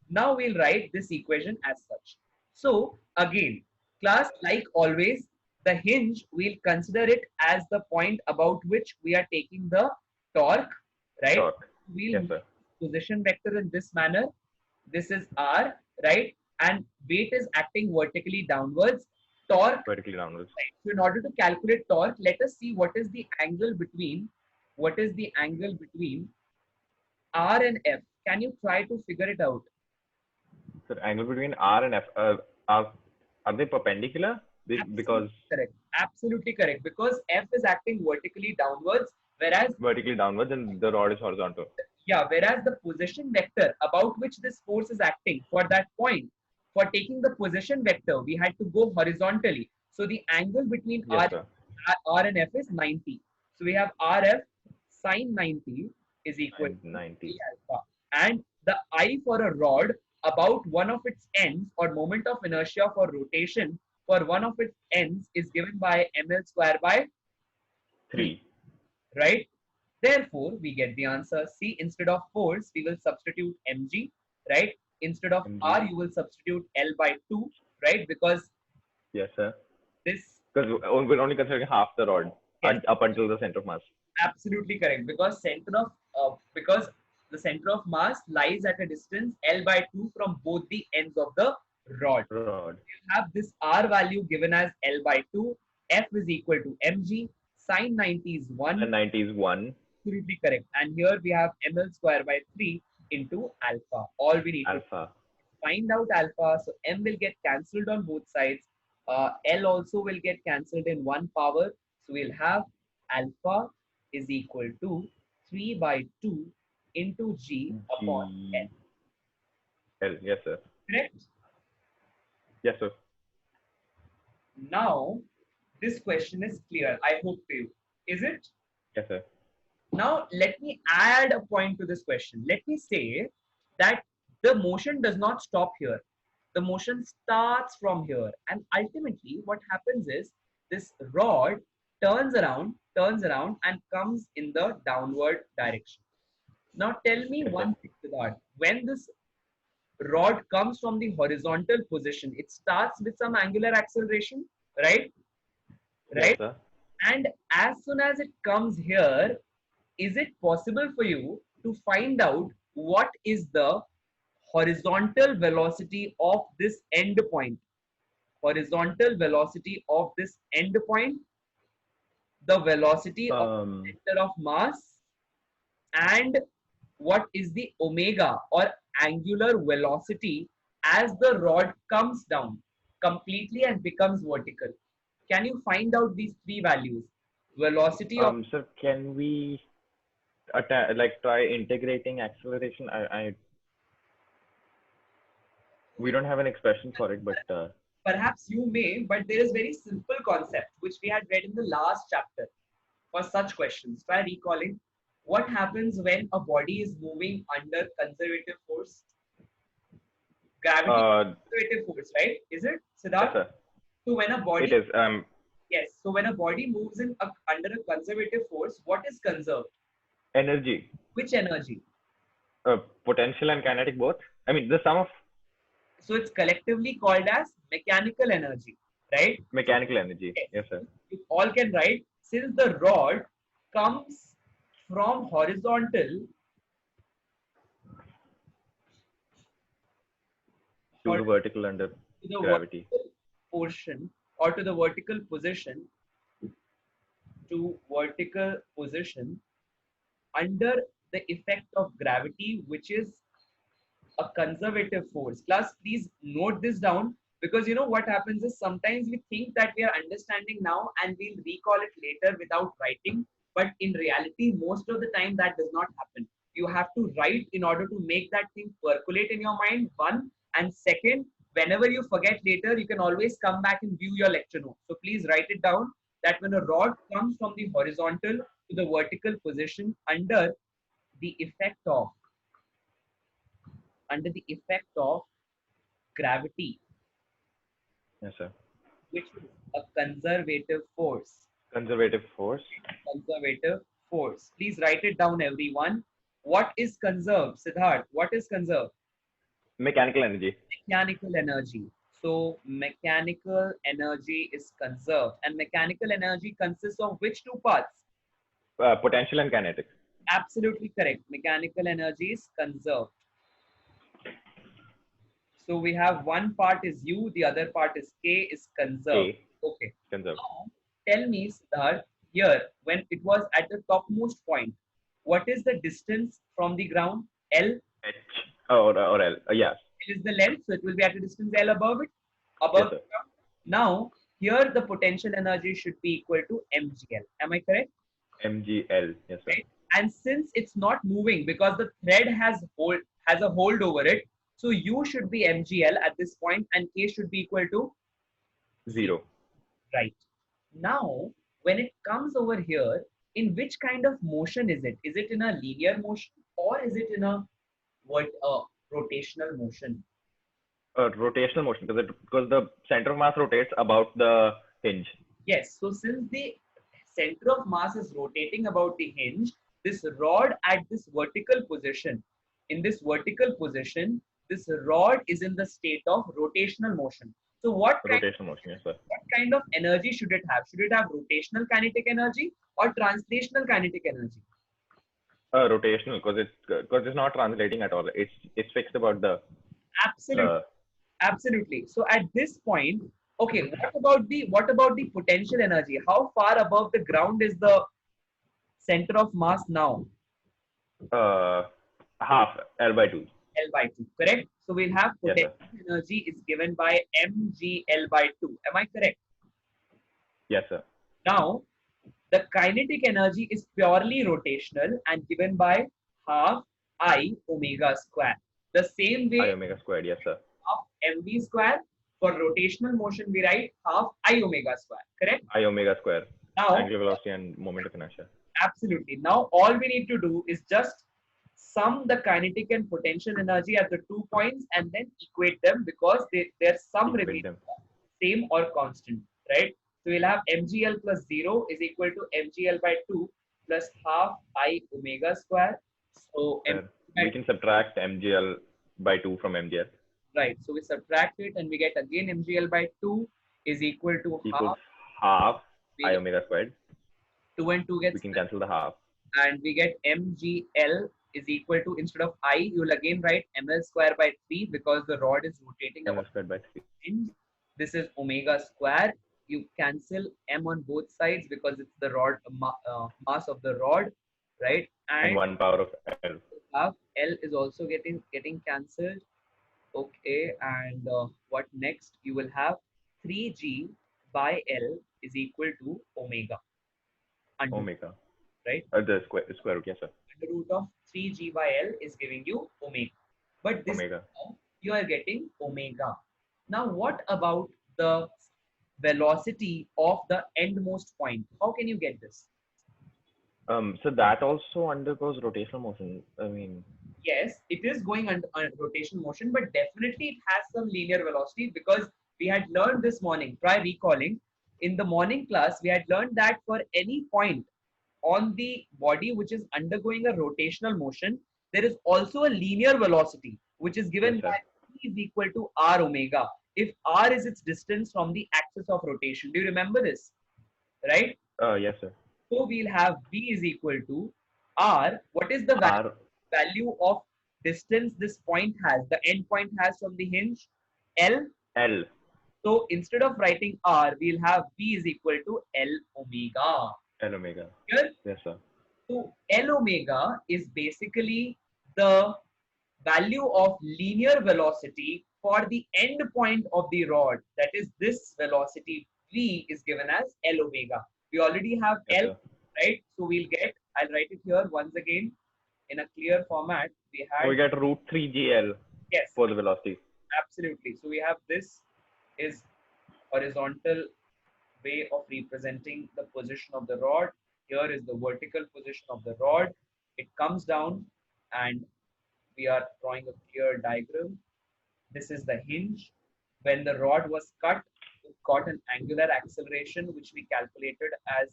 S1: Now we'll write this equation as such. So again, class, like always, the hinge, we'll consider it as the point about which we are taking the torque, right?
S5: Torque.
S1: We'll
S5: Yes, sir.
S1: position vector in this manner. This is R, right? And weight is acting vertically downwards. Torque,
S5: Vertically downwards.
S1: right? So in order to calculate torque, let us see what is the angle between R and F. Can you try to figure it out?
S5: So angle between R and F are they perpendicular? Because
S1: Correct. Absolutely correct. Because F is acting vertically downwards, whereas
S5: vertically downwards and the rod is horizontal.
S1: whereas the position vector about which this force is acting for that point, for taking the position vector, we had to go horizontally. So the angle between
S5: Yes, sir.
S1: R and F is 90. So we have RF sine 90 is equal
S5: And
S1: to
S5: 90.
S1: 3 alpha. And the I for a rod about one of its ends, or moment of inertia for rotation for one of its ends, is given by ml square by
S5: 3.
S1: right? Therefore, we get the answer C. Instead of force, we will substitute mg, right? Instead of
S5: mg.
S1: R, you will substitute L by 2, right? Because
S5: Yes, sir.
S1: this,
S5: Because we're only considering half the rod
S1: Yes.
S5: up until the center of mass.
S1: absolutely correct. Because the center of mass lies at a distance L by 2 from both the ends of the rod.
S5: Rod.
S1: We have this R value given as L by 2. F is equal to mg. Sine 90 is 1.
S5: And 90 is 1.
S1: Absolutely correct. And here we have ml square by 3 into alpha. All we need to
S5: Alpha.
S1: find out alpha. So m will get cancelled on both sides. L also will get cancelled in one power. So we'll have alpha is equal to 3 by 2 into g upon L.
S5: L. Yes, sir.
S1: Correct?
S5: Yes, sir.
S1: Now, this question is clear, I hope to you. Is it?
S5: Yes, sir.
S1: Now, let me add a point to this question. Let me say that the motion does not stop here. The motion starts from here. And ultimately, what happens is this rod turns around and comes in the downward direction. Now, tell me
S5: Yes,
S1: one thing, Siddharth. When this rod comes from the horizontal position, it starts with some angular acceleration, right?
S5: Yes,
S1: Right?
S5: sir.
S1: And as soon as it comes here, is it possible for you to find out what is the horizontal velocity of this end point? Horizontal velocity of this end point, the velocity of the center of mass, and what is the omega or angular velocity as the rod comes down completely and becomes vertical. Can you find out these three values? Velocity of
S5: Sir, can we try integrating acceleration? We don't have an expression for it, but
S1: perhaps you may, but there is very simple concept which we had read in the last chapter for such questions. Try recalling what happens when a body is moving under conservative force. Gravity conservative force, right? Is it, Siddharth?
S5: yes, sir.
S1: So when a body
S5: It is.
S1: yes, so when a body moves under a conservative force, what is conserved?
S5: Energy,
S1: Which energy?
S5: potential and kinetic both. I mean, the sum of
S1: So it's collectively called as mechanical energy, right?
S5: mechanical energy. Yes, sir.
S1: You all can write, since the rod comes from horizontal
S5: To the vertical under
S1: to the
S5: gravity.
S1: vertical portion, or to the vertical position, under the effect of gravity, which is a conservative force. Class, please note this down, because you know what happens is sometimes we think that we are understanding now and we'll recall it later without writing, but in reality most of the time that does not happen. You have to write in order to make that thing percolate in your mind, one, and second, whenever you forget later, you can always come back and view your lecture notes. So please write it down that when a rod comes from the horizontal to the vertical position under the effect of gravity,
S5: Yes, sir.
S1: which is a conservative force.
S5: Conservative force.
S1: Conservative force. Please write it down, everyone. What is conserved, Siddharth? What is conserved?
S5: Mechanical energy.
S1: Mechanical energy. So mechanical energy is conserved, and mechanical energy consists of which two parts?
S5: Potential and kinetic.
S1: Absolutely correct. Mechanical energy is conserved. So we have one part is U, the other part is K is conserved.
S5: K.
S1: Okay.
S5: Conserved.
S1: Now, tell me, Siddharth, here, when it was at the topmost point, what is the distance from the ground? L.
S5: H. Or L. Yes.
S1: L is the length, so it will be at a distance L above it.
S5: Yes,
S1: Above
S5: sir.
S1: the ground. Now, here the potential energy should be equal to mgl. Am I correct?
S5: MgL. Yes, sir.
S1: Right? And since it's not moving because the thread has a hold over it, so U should be mgl at this point, and K should be equal to
S5: 0.
S1: right. Now, when it comes over here, in which kind of motion is it? Is it in a linear motion or is it in a rotational motion?
S5: Rotational motion because the center of mass rotates about the hinge.
S1: Yes. So since the center of mass is rotating about the hinge, this rod at this vertical position, in this vertical position, this rod is in the state of rotational motion. So what
S5: Rotational motion. Yes, sir.
S1: kind of energy should it have? Should it have rotational kinetic energy or translational kinetic energy?
S5: Rotational because it's not translating at all. It's fixed about the.
S1: Absolutely. Absolutely. So at this point, okay, what about the potential energy? How far above the ground is the center of mass now?
S5: Half L by 2.
S1: L by 2, correct? So we'll have
S5: Yes,
S1: potential energy is given by mgl by 2. Am I correct?
S5: Yes, sir.
S1: Now, the kinetic energy is purely rotational and given by half I omega square. The same
S5: I
S1: way,
S5: omega squared. Yes, sir.
S1: half mv square. For rotational motion, we write half I omega square, correct?
S5: I omega square.
S1: Now,
S5: Angular velocity and moment of inertia.
S1: absolutely. Now, all we need to do is just sum the kinetic and potential energy at the 2 points and then equate them because their sum
S5: Equate
S1: remains
S5: them.
S1: same or constant, right? So we'll have mgl plus 0 is equal to mgl by 2 plus half I omega square. So,
S5: We can subtract mgl by 2 from mgl.
S1: right. So we subtract it and we get again mgl by 2 is equal to
S5: Equals
S1: half
S5: half I omega squared.
S1: 2 and 2 gets
S5: We can cancel the half.
S1: and we get mgl is equal to, instead of I, you will again write ml square by 3 because the rod is rotating
S5: Ml
S1: about
S5: squared by 3.
S1: hinge. This is omega square. You cancel m on both sides because it's the rod mass of the rod, right?
S5: And 1 power of L.
S1: Half L is also getting cancelled. Okay, and what next? You will have 3g by L is equal to omega.
S5: Omega.
S1: Right?
S5: The square root. Yes, sir.
S1: The root of 3g by L is giving you omega. But this
S5: Omega.
S1: you are getting omega. Now, what about the velocity of the endmost point? How can you get this?
S5: So that also undergoes rotational motion. I mean,
S1: Yes, it is going under rotational motion, but definitely it has some linear velocity because we had learned this morning. Try recalling. In the morning class, we had learned that for any point on the body which is undergoing a rotational motion, there is also a linear velocity which is given
S5: Yes, sir.
S1: by E is equal to r omega if r is its distance from the axis of rotation. Do you remember this? Right?
S5: yes, sir.
S1: So we'll have v is equal to r. What is the
S5: R.
S1: value of distance this point has, the end point has from the hinge? L.
S5: L.
S1: So instead of writing r, we'll have v is equal to L omega.
S5: L omega.
S1: Here,
S5: Yes, sir.
S1: so L omega is basically the value of linear velocity for the end point of the rod. That is, this velocity v is given as L omega. We already have
S5: Yes,
S1: L,
S5: sir.
S1: right? So we'll get, I'll write it here once again in a clear format. We
S5: So we
S1: had,
S5: get root 3gl
S1: yes,
S5: for the velocity.
S1: absolutely. So we have this is horizontal way of representing the position of the rod. Here is the vertical position of the rod. It comes down and we are drawing a clear diagram. This is the hinge. When the rod was cut, the got an angular acceleration which we calculated as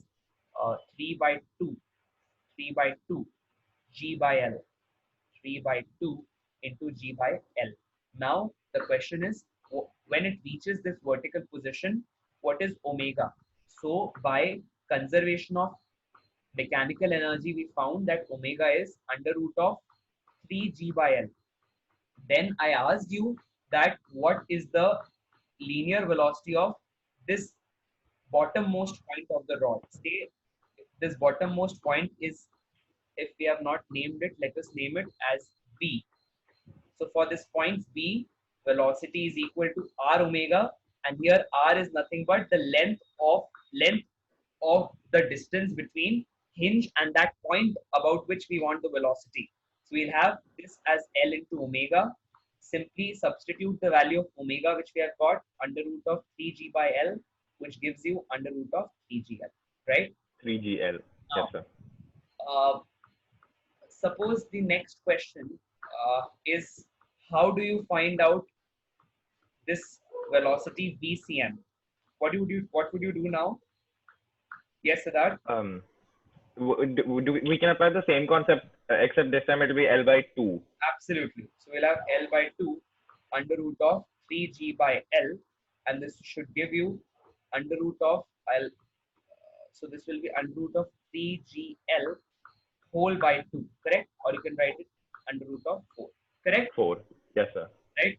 S1: 3 by 2, 3 by 2 g by L, 3 by 2 into g by L. Now the question is, when it reaches this vertical position, what is omega? So by conservation of mechanical energy, we found that omega is under root of 3g by L. Then I asked you that what is the linear velocity of this bottommost point of the rod. Say this bottommost point is, if we have not named it, let us name it as B. So for this point B, velocity is equal to r omega, and here r is nothing but the length of the distance between hinge and that point about which we want the velocity. So we'll have this as L into omega. Simply substitute the value of omega which we have got under root of 3g by L, which gives you under root of 3gl, right?
S5: 3gl. Yes, sir.
S1: Suppose the next question is, how do you find out this velocity VCM? What would you do now? Yes, Siddharth?
S5: We can apply the same concept, except this time it will be L by 2.
S1: Absolutely. So we'll have L by 2 under root of 3g by L, and this should give you under root of L. So this will be under root of 3gl whole by 2, correct? Or you can write it under root of 4, correct?
S5: 4. Yes, sir.
S1: Right.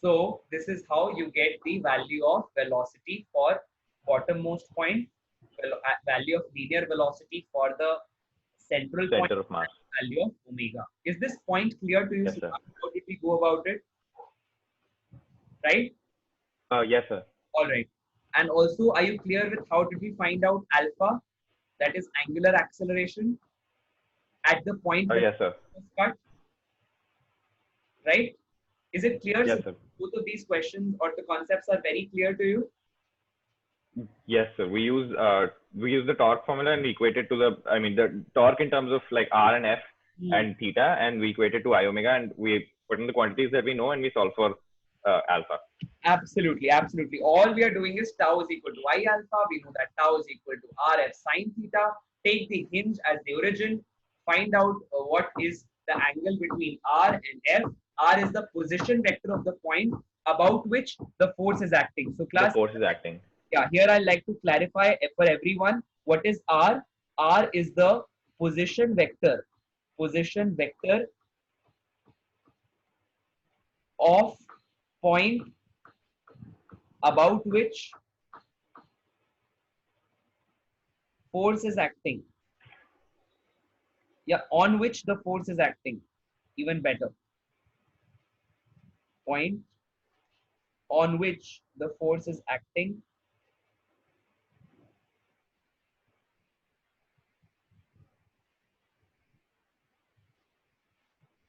S1: So this is how you get the value of velocity for bottommost point, value of linear velocity for the central point,
S5: Center of mass.
S1: value of omega. Is this point clear to you?
S5: Yes, sir.
S1: How did we go about it? Right?
S5: Yes, sir.
S1: All right. And also, are you clear with how did we find out alpha? That is angular acceleration at the point where
S5: Yes, sir.
S1: it was cut. Right? Is it clear?
S5: Yes,
S1: So
S5: sir.
S1: both of these questions or the concepts are very clear to you?
S5: Yes, sir. We use the torque formula and we equate it to the torque in terms of like R and F and theta, and we equate it to I omega, and we put in the quantities that we know and we solve for alpha.
S1: Absolutely, absolutely. All we are doing is tau is equal to I alpha. We know that tau is equal to RF sine theta. Take the hinge as the origin. Find out what is the angle between R and F. R is the position vector of the point about which the force is acting. So class,
S5: The force is acting.
S1: yeah, here I'd like to clarify for everyone what is R. R is the position vector of point about which force is acting. Yeah, on which the force is acting. Even better. Point on which the force is acting.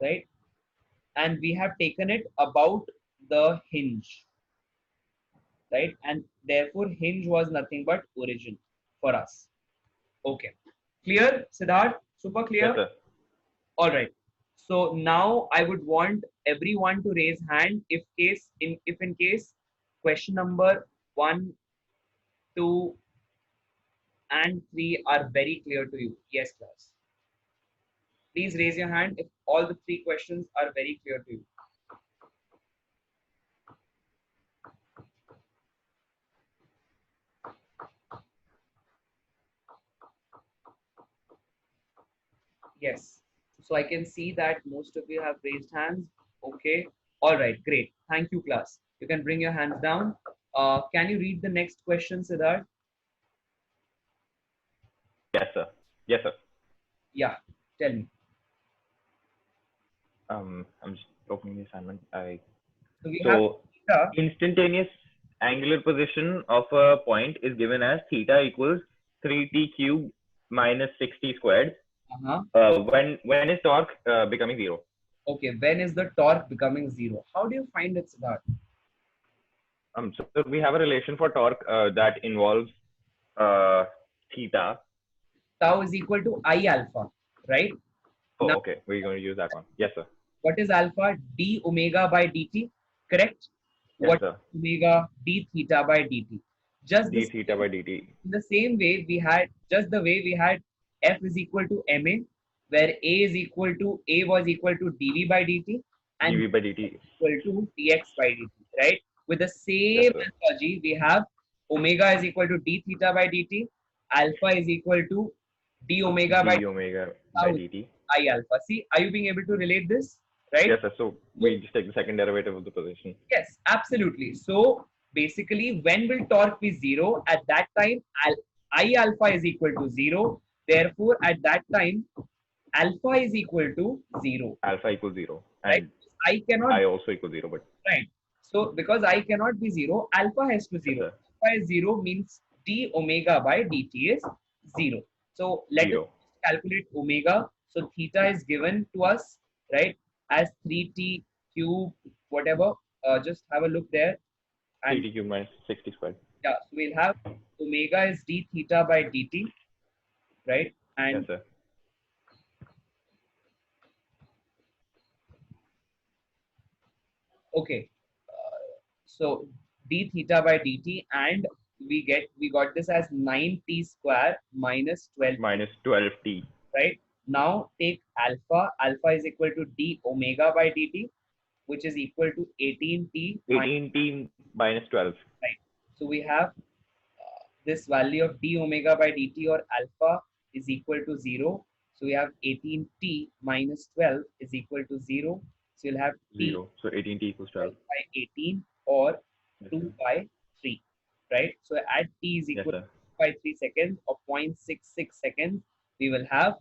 S1: Right? And we have taken it about the hinge. Right? And therefore hinge was nothing but origin for us. Okay. Clear, Siddharth? Super clear?
S5: Yes, sir.
S1: All right. So now I would want everyone to raise hand if in case question number 1, 2, and 3 are very clear to you. Yes, class. Please raise your hand if all the 3 questions are very clear to you. Yes. So I can see that most of you have raised hands. Okay. All right. Great. Thank you, class. You can bring your hands down. Can you read the next question, Siddharth?
S5: Yes, sir. Yes, sir.
S1: Yeah. Tell me.
S5: I'm just opening the assignment.
S1: So we
S5: So
S1: have
S5: instantaneous angular position of a point is given as theta equals 3t cubed minus 6t squared. When is torque becoming 0?
S1: Okay, when is the torque becoming 0? How do you find it, Siddharth?
S5: So we have a relation for torque that involves theta.
S1: Tau is equal to I alpha, right?
S5: Oh,
S1: Now,
S5: okay. We're going to use that one. Yes, sir.
S1: what is alpha? D omega by dt, correct?
S5: Yes,
S1: What
S5: sir.
S1: is omega? D theta by dt. Just
S5: d theta by dt.
S1: in the same way we had, just the way we had F is equal to ma, where A is equal to, A was equal to dV by dt and
S5: dv by dt.
S1: equal to dx by dt, right? With the
S5: Yes,
S1: same
S5: sir.
S1: analogy, we have omega is equal to d theta by dt, alpha is equal to d omega by
S5: d omega by dt.
S1: I alpha. See, are you being able to relate this, right?
S5: Yes, sir. So
S1: So,
S5: we just take the second derivative of the position.
S1: yes, absolutely. So basically, when will torque be zero? At that time, I alpha is equal to zero. Therefore, at that time, alpha is equal to zero,
S5: Alpha equals 0
S1: right?
S5: and
S1: I cannot,
S5: I also equals 0, but
S1: right? So because I cannot be zero, alpha has to
S5: yes,
S1: zero.
S5: sir.
S1: Alpha is zero means d omega by dt is zero. So let us
S5: 0.
S1: calculate omega. So theta is given to us, right, as 3t cube, whatever. Just have a look there. And
S5: 3t cube minus 60 squared.
S1: yeah, so we'll have omega is d theta by dt, right?
S5: Yes,
S1: And
S5: sir.
S1: okay, so d theta by dt, and we got this as 9t square minus 12,
S5: Minus 12t.
S1: right? Now take alpha. Alpha is equal to d omega by dt, which is equal to 18t minus,
S5: 18t minus 12.
S1: right? So we have this value of d omega by dt or alpha is equal to 0. So we have 18t minus 12 is equal to 0. So you'll have t
S5: 0. So 18t equals 12.
S1: by 18 or
S5: Yes,
S1: 2
S5: sir.
S1: by 3, right? So at t is
S5: Yes,
S1: equal
S5: sir.
S1: to 2 by 3 seconds or 0.66 seconds, we will have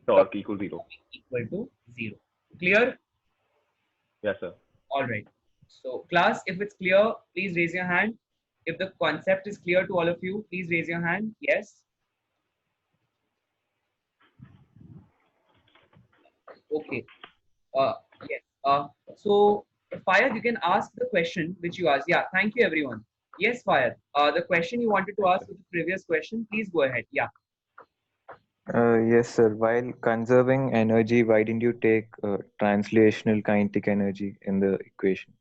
S5: Torque equals 0.
S1: equal to 0. Clear?
S5: Yes, sir.
S1: All right. So class, if it's clear, please raise your hand. If the concept is clear to all of you, please raise your hand. Yes. Okay. Uh, yes. So Fire, you can ask the question which you asked. Yeah. Thank you, everyone. Yes, Fire. The question you wanted to ask with the previous question, please go ahead. Yeah.
S3: Yes, sir. While conserving energy, why didn't you take translational kinetic energy in the equation?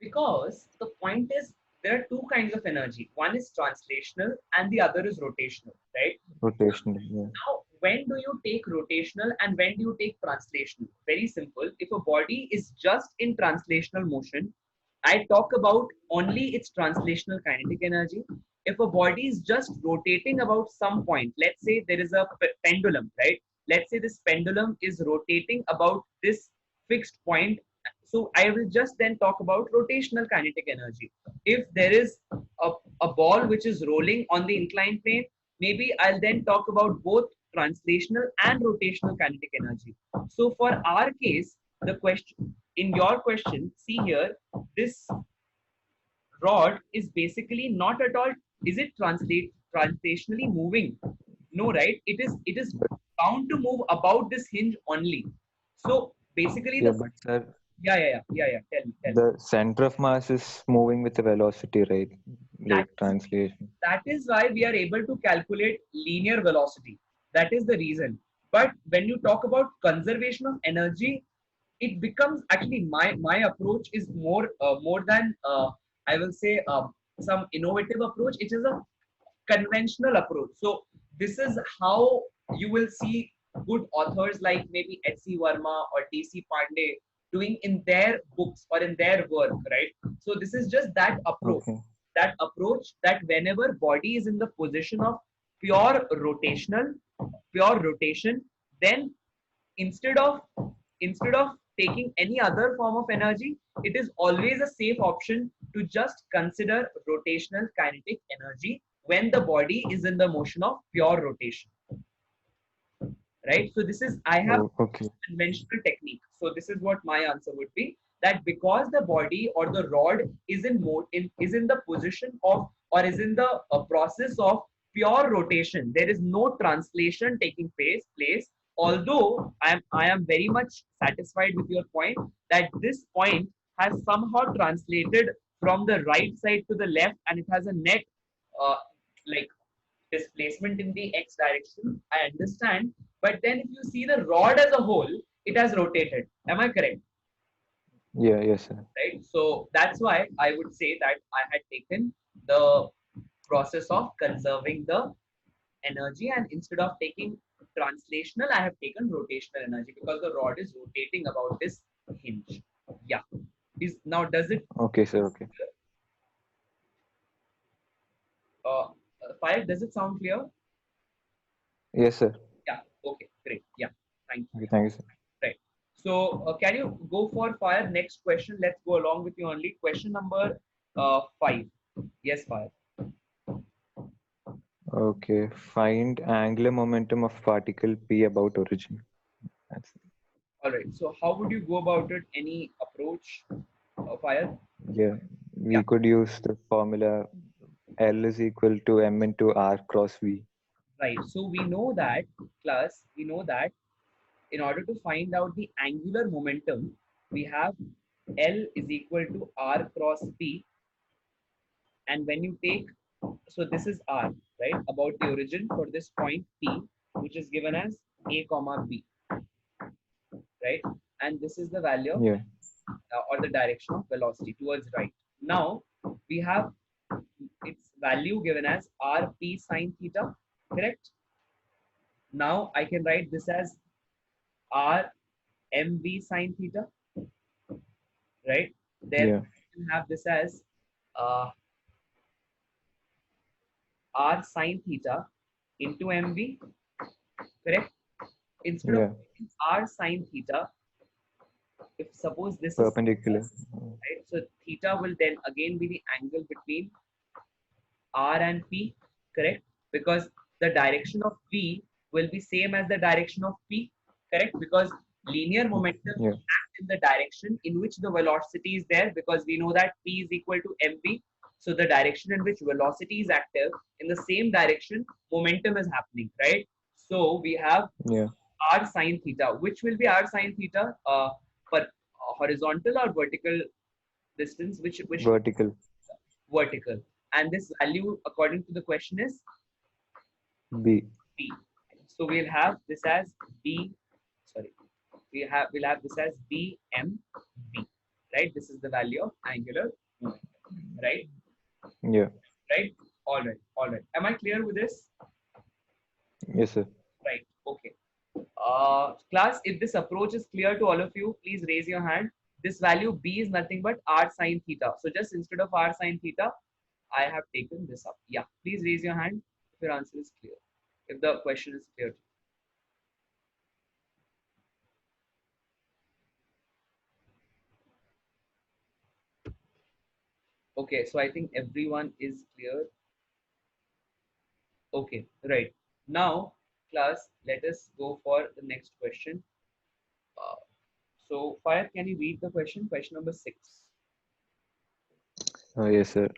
S1: Because the point is there are two kinds of energy. One is translational and the other is rotational, right?
S3: Rotational, yeah.
S1: Now, when do you take rotational and when do you take translational? Very simple. If a body is just in translational motion, I talk about only its translational kinetic energy. If a body is just rotating about some point, let's say there is a pendulum, right? Let's say this pendulum is rotating about this fixed point. So I will just then talk about rotational kinetic energy. If there is a ball which is rolling on the inclined plane, maybe I'll then talk about both translational and rotational kinetic energy. So for our case, the question in your question, see here, this rod is basically not at all, is it translationally moving? No, right? It is
S3: But
S1: bound to move about this hinge only. So basically
S3: yeah,
S1: the,
S3: but sir,
S1: yeah. Tell me.
S3: the center of mass is moving with the velocity, right?
S1: That
S3: Like translation.
S1: that is why we are able to calculate linear velocity. That is the reason. But when you talk about conservation of energy, it becomes actually my approach is more than I will say some innovative approach. It is a conventional approach. So this is how you will see good authors like maybe H.C. Verma or D.C. Pandey doing in their books or in their work, right? So this is just that approach.
S3: Okay.
S1: That approach that whenever body is in the position of pure rotational, pure rotation, then instead of instead of taking any other form of energy, it is always a safe option to just consider rotational kinetic energy when the body is in the motion of pure rotation, right? So this is, I have
S3: Oh, okay.
S1: conventional technique. So this is what my answer would be, that because the body or the rod is in mode is in the position of or is in the process of pure rotation, there is no translation taking place. Although I am very much satisfied with your point that this point has somehow translated from the right side to the left and it has a net uh, like displacement in the x direction. I understand, but then if you see the rod as a whole, it has rotated. Am I correct?
S3: Yeah, yes, sir.
S1: Right. So that's why I would say that I had taken the process of conserving the energy, and instead of taking translational, I have taken rotational energy because the rod is rotating about this hinge. Yeah. Now does it
S3: Okay, sir. Okay.
S1: Fire, does it sound clear?
S3: Yes, sir.
S1: Yeah. Okay. Great. Yeah. Thank you.
S3: Okay, thank you, sir.
S1: Right. So can you go for Fire? Next question. Let's go along with you only. Question number 5. Yes, Fire.
S3: Okay. Find angular momentum of particle P about origin. That's it.
S1: All right. So how would you go about it? Any approach, Fire?
S3: Yeah.
S1: Yeah.
S3: We could use the formula L is equal to M into R cross V.
S1: Right. So we know that, class, we know that in order to find out the angular momentum, we have L is equal to R cross P. And when you take, so this is R, right? About the origin for this point P, which is given as A comma B, right? And this is the value of,
S3: Yeah.
S1: or the direction of velocity towards right. Now we have its value given as RP sine theta, correct? Now I can write this as R MV sine theta, right? Then
S3: Yeah.
S1: I can have this as uh, R sine theta into MV, correct? Instead of
S3: Yeah.
S1: R sine theta, if suppose this is
S3: Perpendicular.
S1: right, so theta will then again be the angle between R and P, correct? Because the direction of V will be same as the direction of P, correct? Because linear momentum
S3: Yeah.
S1: act in the direction in which the velocity is there, because we know that P is equal to mv. So the direction in which velocity is active, in the same direction momentum is happening, right? So we have
S3: Yeah.
S1: r sine theta. Which will be r sine theta? For horizontal or vertical distance? Which
S3: Vertical.
S1: vertical? And this value, according to the question, is
S3: B.
S1: b. So we'll have this as b. Sorry, we'll have this as bmv, right? This is the value of angular momentum, right?
S3: Yeah.
S1: Right. All right. Am I clear with this?
S3: Yes, sir.
S1: Right. Okay. Class, if this approach is clear to all of you, please raise your hand. This value b is nothing but r sine theta. So just instead of r sine theta, I have taken this up. Yeah. Please raise your hand if your answer is clear. If the question is clear. Okay. So I think everyone is clear. Okay. Right. Now, class, let us go for the next question. Uh, so, Fire, can you read the question? Question number 6.
S3: Yes, sir.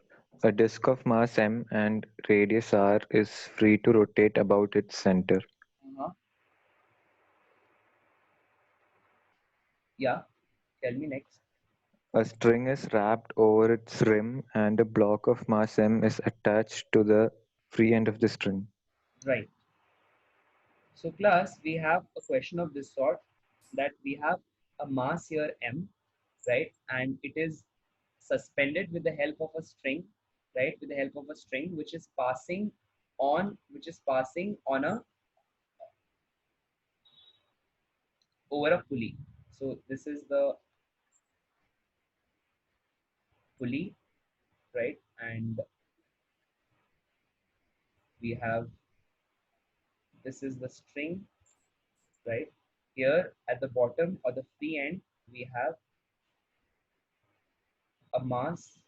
S3: A disk of mass m and radius r is free to rotate about its center.
S1: Uh-huh. Yeah. Tell me next.
S3: A string is wrapped over its rim and a block of mass m is attached to the free end of the string.
S1: Right. So, class, we have a question of this sort, that we have a mass here m, right? And it is suspended with the help of a string, right? With the help of a string which is passing on a over a pulley. So this is the pulley, right? And we have, this is the string, right? Here at the bottom or the free end, we have a mass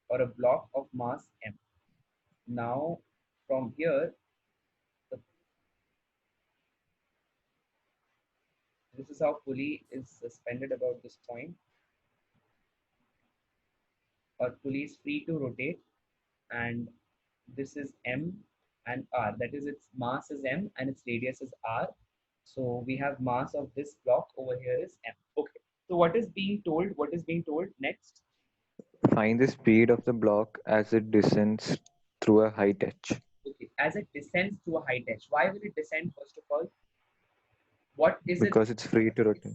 S1: or a block of mass m. Now from here, the, this is how pulley is suspended about this point, or pulley is free to rotate, and this is m and r. That is, its mass is m and its radius is r. So we have mass of this block over here is m. Okay. So what is being told? What is being told next?
S3: Find the speed of the block as it descends through a height h.
S1: Okay. As it descends to a height h. Why will it descend first of all? What is it?
S3: Because it's free to rotate.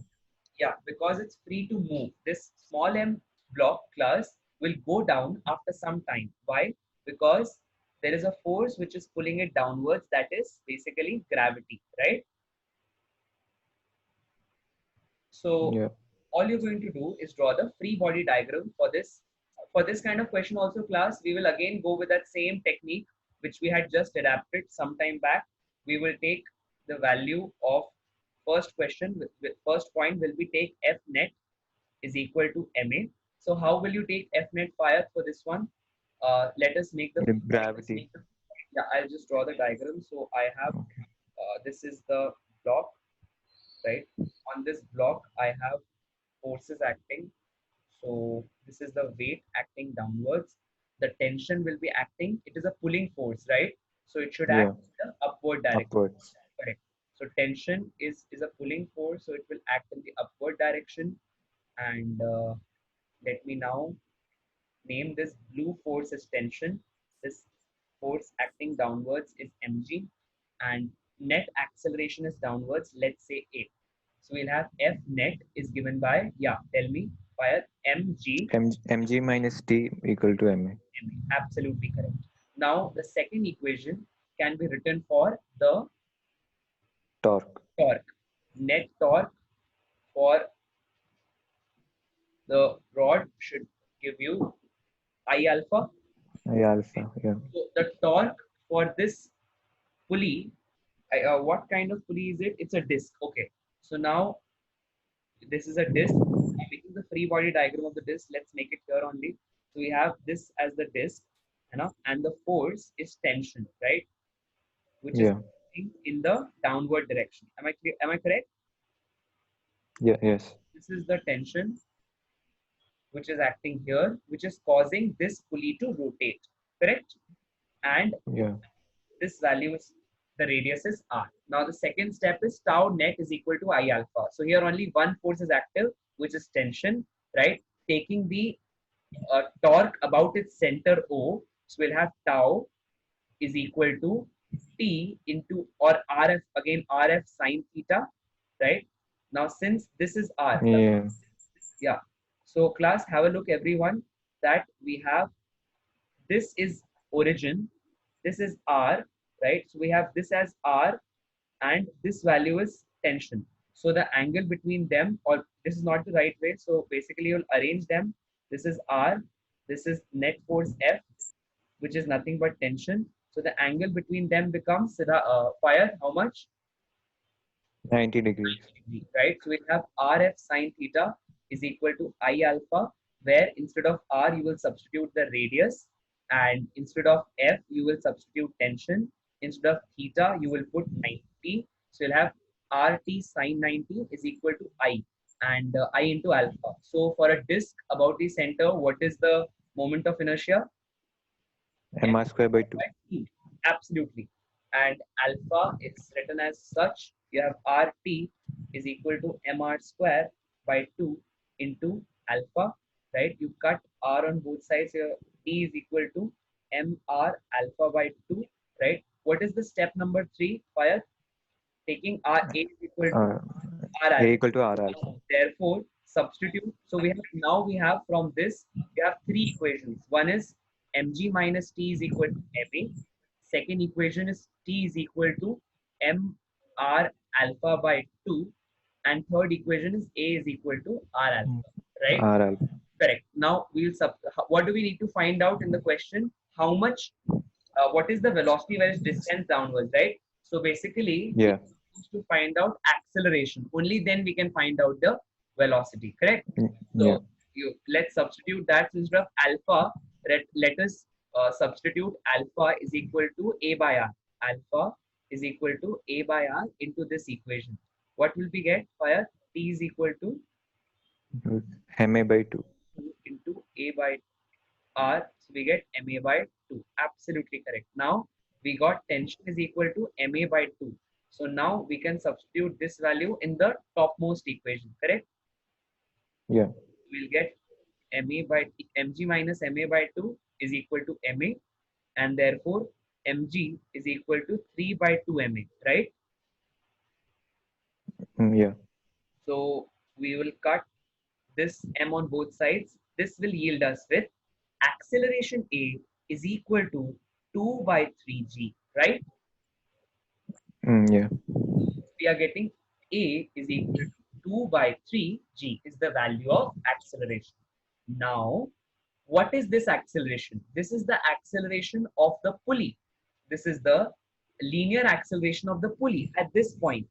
S1: Yeah, because it's free to move. This small m block, class, will go down after some time. Why? Because there is a force which is pulling it downwards, that is basically gravity, right? So
S3: Yeah.
S1: all you're going to do is draw the free body diagram for this. For this kind of question also, class, we will again go with that same technique which we had just adapted some time back. We will take the value of first question, with first point will be take F net is equal to MA. So how will you take F net fire for this one? Let us make the,
S3: Gravity.
S1: yeah, I'll just draw the diagram. So I have,
S3: Okay.
S1: this is the block, right? On this block, I have forces acting. So this is the weight acting downwards. The tension will be acting. It is a pulling force, right? So it should
S3: Yeah.
S1: act in the upward direction.
S3: Upwards.
S1: Correct. So tension is a pulling force, so it will act in the upward direction. And let me now name this blue force as tension. This force acting downwards is mg, and net acceleration is downwards. Let's say a. So we'll have F net is given by, yeah, tell me, by mg.
S3: Mg minus T equal to Ma.
S1: Absolutely correct. Now the second equation can be written for the
S3: Torque.
S1: torque. Net torque for the rod should give you I alpha.
S3: I alpha. Yeah.
S1: So the torque for this pulley, what kind of pulley is it? It's a disc. Okay. So now this is a disc. I'm making the free body diagram of the disc. Let's make it here only. So we have this as the disc, you know, and the force is tension, right? Which is
S3: Yeah.
S1: in the downward direction. Am I clear? Am I correct?
S3: Yeah. Yes.
S1: This is the tension which is acting here, which is causing this pulley to rotate, correct? And
S3: Yeah.
S1: this value is, the radius is r. Now the second step is tau net is equal to I alpha. So here only one force is active, which is tension, right? Taking the torque about its center O, so we'll have tau is equal to T into, or RF, again RF sine theta, right? Now since this is R,
S3: Yeah.
S1: yeah. So class, have a look everyone, that we have, this is origin, this is R, right? So we have this as R, and this value is tension. So the angle between them, or this is not the right way. So basically you'll arrange them. This is R, this is net force F, which is nothing but tension. So the angle between them becomes fire, how much?
S3: 90 degrees.
S1: Right? So we have RF sine theta is equal to I alpha, where instead of R, you will substitute the radius, and instead of F, you will substitute tension. Instead of theta, you will put 90. So you'll have RT sine 90 is equal to I, and I into alpha. So for a disk about the center, what is the moment of inertia?
S3: M square by 2.
S1: Absolutely. And alpha is written as such. You have RT is equal to MR square by 2 into alpha, right? You cut R on both sides here. T is equal to MR alpha by 2, right? What is the step number 3? Fire. Taking R A is equal to R
S3: A
S1: alpha.
S3: equal to R alpha.
S1: Therefore, substitute. So we have, now we have from this, we have three equations. One is mg minus t is equal to ma. Second equation is t is equal to mr alpha by 2. And third equation is a is equal to r alpha, right?
S3: R alpha.
S1: Correct. Now we'll what do we need to find out in the question? How much, what is the velocity where it descends downwards, right? So basically,
S3: Yeah.
S1: to find out acceleration, only then we can find out the velocity, correct? So
S3: Yeah.
S1: let's substitute that. Instead of alpha, let us substitute alpha is equal to a by r. Alpha is equal to a by r into this equation. What will we get? Fire. T is equal to
S3: Ma by 2.
S1: 2 into a by r. So we get ma by 2. Absolutely correct. Now we got tension is equal to ma by 2. So now we can substitute this value in the topmost equation, correct?
S3: Yeah.
S1: We'll get ma by mg minus ma by 2 is equal to ma, and therefore mg is equal to 3 by 2 ma, right?
S3: Yeah.
S1: So we will cut this m on both sides. This will yield us with acceleration A is equal to 2 by 3g, right?
S3: Yeah.
S1: We are getting A is equal to 2 by 3g is the value of acceleration. Now, what is this acceleration? This is the acceleration of the pulley. This is the linear acceleration of the pulley at this point,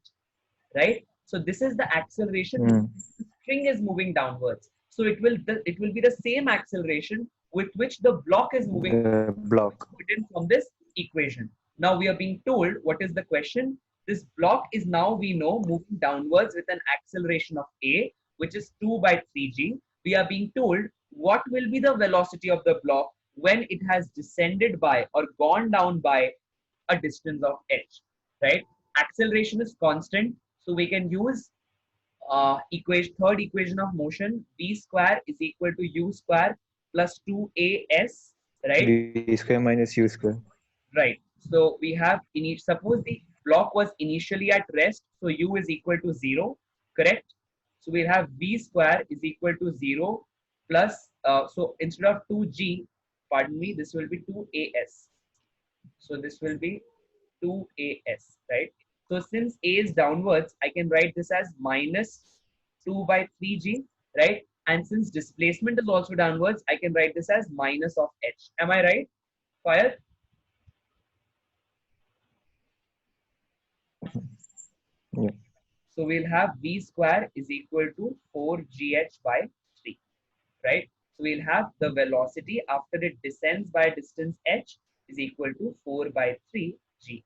S1: right? So this is the acceleration. The string is moving downwards. So it will be the same acceleration with which the block is moving
S3: Block.
S1: written from this equation. Now we are being told what is the question. This block is now we know moving downwards with an acceleration of A, which is 2 by 3g. We are being told what will be the velocity of the block when it has descended by or gone down by a distance of h, right? Acceleration is constant, so we can use third equation of motion, v square is equal to u square plus 2as, right?
S3: V square minus U square.
S1: Right. So we have suppose the block was initially at rest, so u is equal to 0, correct? So we'll have v square is equal to 0 plus, so instead of 2g, pardon me, this will be 2as. So this will be 2as, right? So since a is downwards, I can write this as minus 2 by 3g, right? And since displacement is also downwards, I can write this as minus of h. Am I right? Fire?
S3: Yeah.
S1: So we'll have v square is equal to 4gh by 3, right? So we'll have the velocity after it descends by distance h is equal to 4 by 3gh,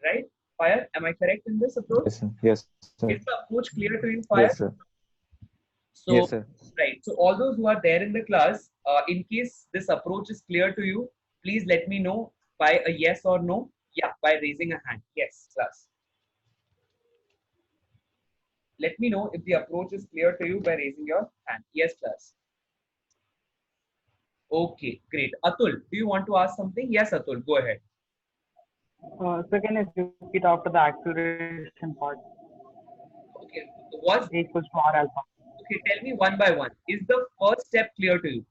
S1: right? Fire, am I correct in this approach?
S3: Yes, sir. Yes, sir.
S1: Is the approach clear to you,
S3: Yes,
S1: Fire?
S3: sir.
S1: So,
S3: Yes, sir.
S1: right. So all those who are there in the class, in case this approach is clear to you, please let me know by a yes or no. Yeah, by raising a hand. Yes, class. Let me know if the approach is clear to you by raising your hand. Yes, class. Okay, great. Atul, do you want to ask something? Yes, Atul, go ahead.
S6: So can you repeat after the acceleration part?
S1: Okay, was
S6: A equals to R alpha.
S1: okay? Tell me one by one. Is the first step clear to you?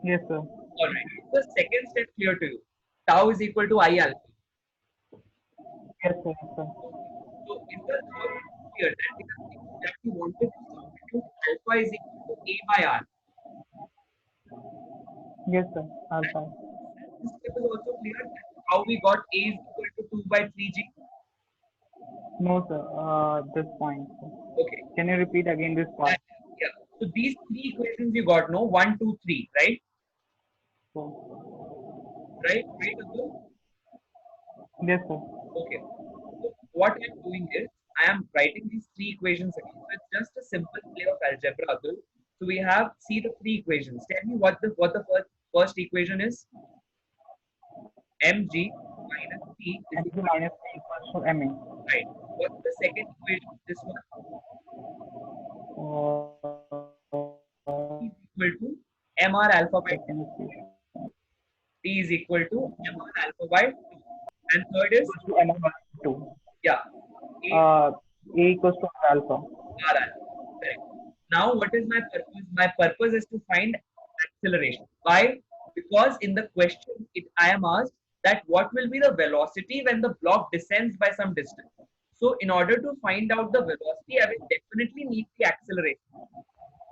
S6: Yes, sir.
S1: All right. Is the second step clear to you? Tau is equal to I alpha.
S6: Yes, sir. Yes, sir.
S1: So is the third clear that we wanted to substitute alpha is equal to A by R?
S6: Yes, sir. Alpha.
S1: This step is also clear how we got A is equal to 2 by 3g.
S6: No, sir. This point.
S1: Okay.
S6: Can you repeat again this part?
S1: Yeah. So these three equations you got, no? 1, 2, 3, right?
S6: So,
S1: Right? Right, Abdul?
S6: yes, sir.
S1: Okay. So what I'm doing is I am writing these three equations again. So it's just a simple play of algebra, Abdul. So we have see the three equations. Tell me what the first equation is. mg minus t is
S6: Mg
S1: equal
S6: minus A equals to Ma.
S1: to right. What's the second equation? This one is equal to mr alpha by
S6: Second equation.
S1: t is equal to mr alpha by 2. And third is
S6: Ma by 2.
S1: yeah, a
S6: A equals to R alpha.
S1: r alpha. Correct. Now what is my purpose? My purpose is to find acceleration. Why? Because in the question I am asked that what will be the velocity when the block descends by some distance. So in order to find out the velocity, I will definitely need the acceleration,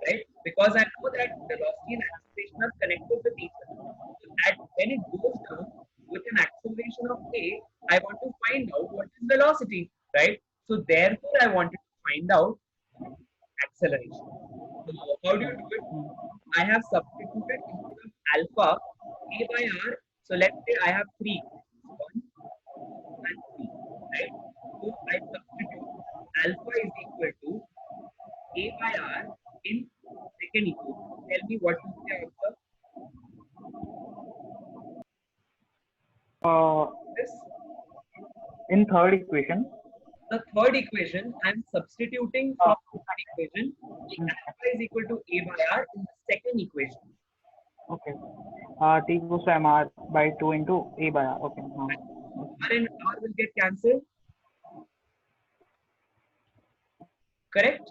S1: right? Because I know that velocity and acceleration are connected with each other. So when it goes down with an acceleration of a, I want to find out what is velocity, right? So therefore, I wanted to find out acceleration. So how do you do it? I have substituted instead of alpha a by r. So let's say I have three equations, 1 and 3, right? So I substitute alpha is equal to a by r in second equation. Tell me what is the answer? This
S6: In third equation.
S1: the third equation. I'm substituting from the third equation. Alpha is equal to a by r in the second equation.
S6: Okay. T equals to Mr by 2 into A by R. Okay.
S1: R and R will get cancelled. Correct?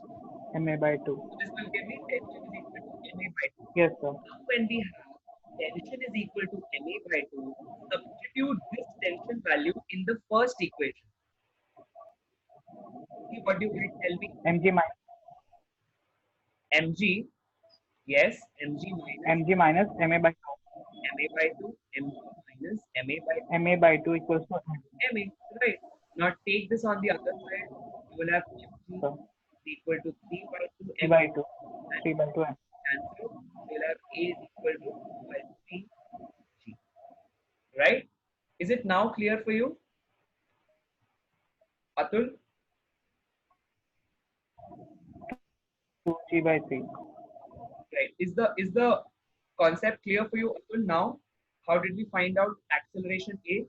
S6: MA by 2.
S1: So this will give me tension is equal to MA by 2.
S6: Yes, sir.
S1: Now when we have tension is equal to MA by 2, substitute this tension value in the first equation. See, what do you guys tell me?
S6: MG minus
S1: Mg, yes,
S6: MG minus MA by 2.
S1: MA by 2, Mg minus MA by 2.
S6: MA by 2 equals to
S1: MA, right? Now take this on the other side. You will have Mg
S6: sir,
S1: is equal to 3 by 2
S6: 3
S1: M
S6: by 2.
S1: and
S6: 3 by 2 M.
S1: cancel. You will have A is equal to 2 by 3 G. Right? Is it now clear for you? Atul?
S6: 2G by 3.
S1: Right. Is the concept clear for you, Atul, now? How did we find out acceleration A?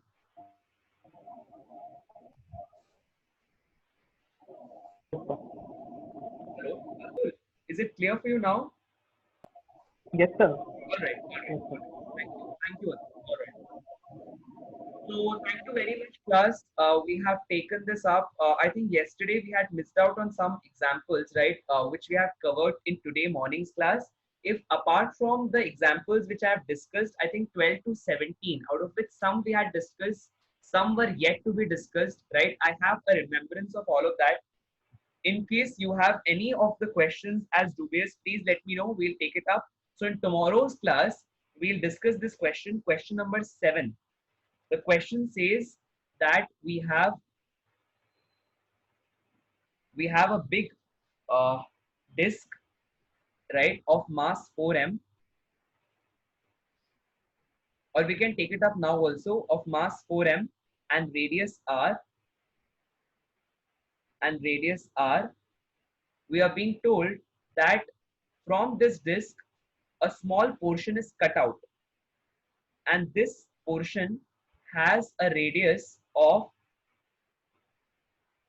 S1: Hello? Atul, is it clear for you now?
S6: Yes, sir.
S1: All right.
S6: Yes, sir.
S1: Thank you. Thank you, Atul. All right. So thank you very much, class. We have taken this up. I think yesterday we had missed out on some examples, right? Which we have covered in today morning's class. If apart from the examples which I have discussed, I think 12 to 17, out of which some we had discussed, some were yet to be discussed, right? I have a remembrance of all of that. In case you have any of the questions as dubious, please let me know. We'll take it up. So in tomorrow's class, we'll discuss this question number 7. The question says that we have a big disk, right, of mass 4m, or we can take it up now also, of mass 4m and radius r, we are being told that from this disk a small portion is cut out, and this portion has a radius of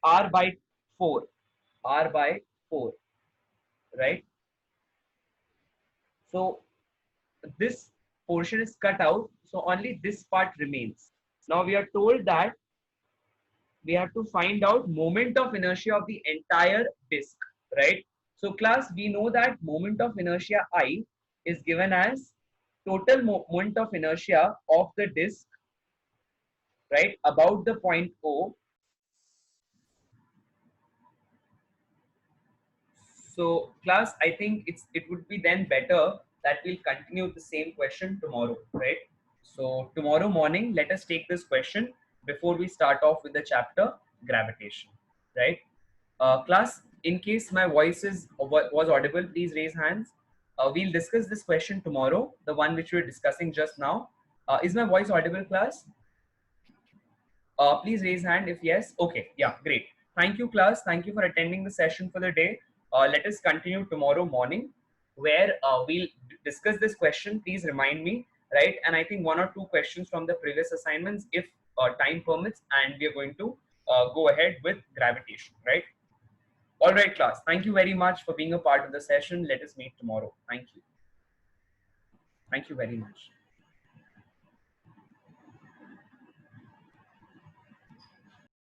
S1: r by 4, right? So this portion is cut out, so only this part remains. Now we are told that we have to find out moment of inertia of the entire disk, right? So class, we know that moment of inertia I is given as total moment of inertia of the disk, right, about the point O. So class, I think it would be then better that we'll continue the same question tomorrow, right? So tomorrow morning, let us take this question before we start off with the chapter gravitation, right? Class, in case my voice was audible, please raise hands. We'll discuss this question tomorrow, the one which we were discussing just now. Is my voice audible, class? Please raise hand if yes. Okay, yeah, great. Thank you, class. Thank you for attending the session for the day. Let us continue tomorrow morning, where we'll discuss this question. Please remind me, right? And I think 1 or 2 questions from the previous assignments, if time permits, and we are going to go ahead with gravitation, right? All right, class. Thank you very much for being a part of the session. Let us meet tomorrow. Thank you. Thank you very much.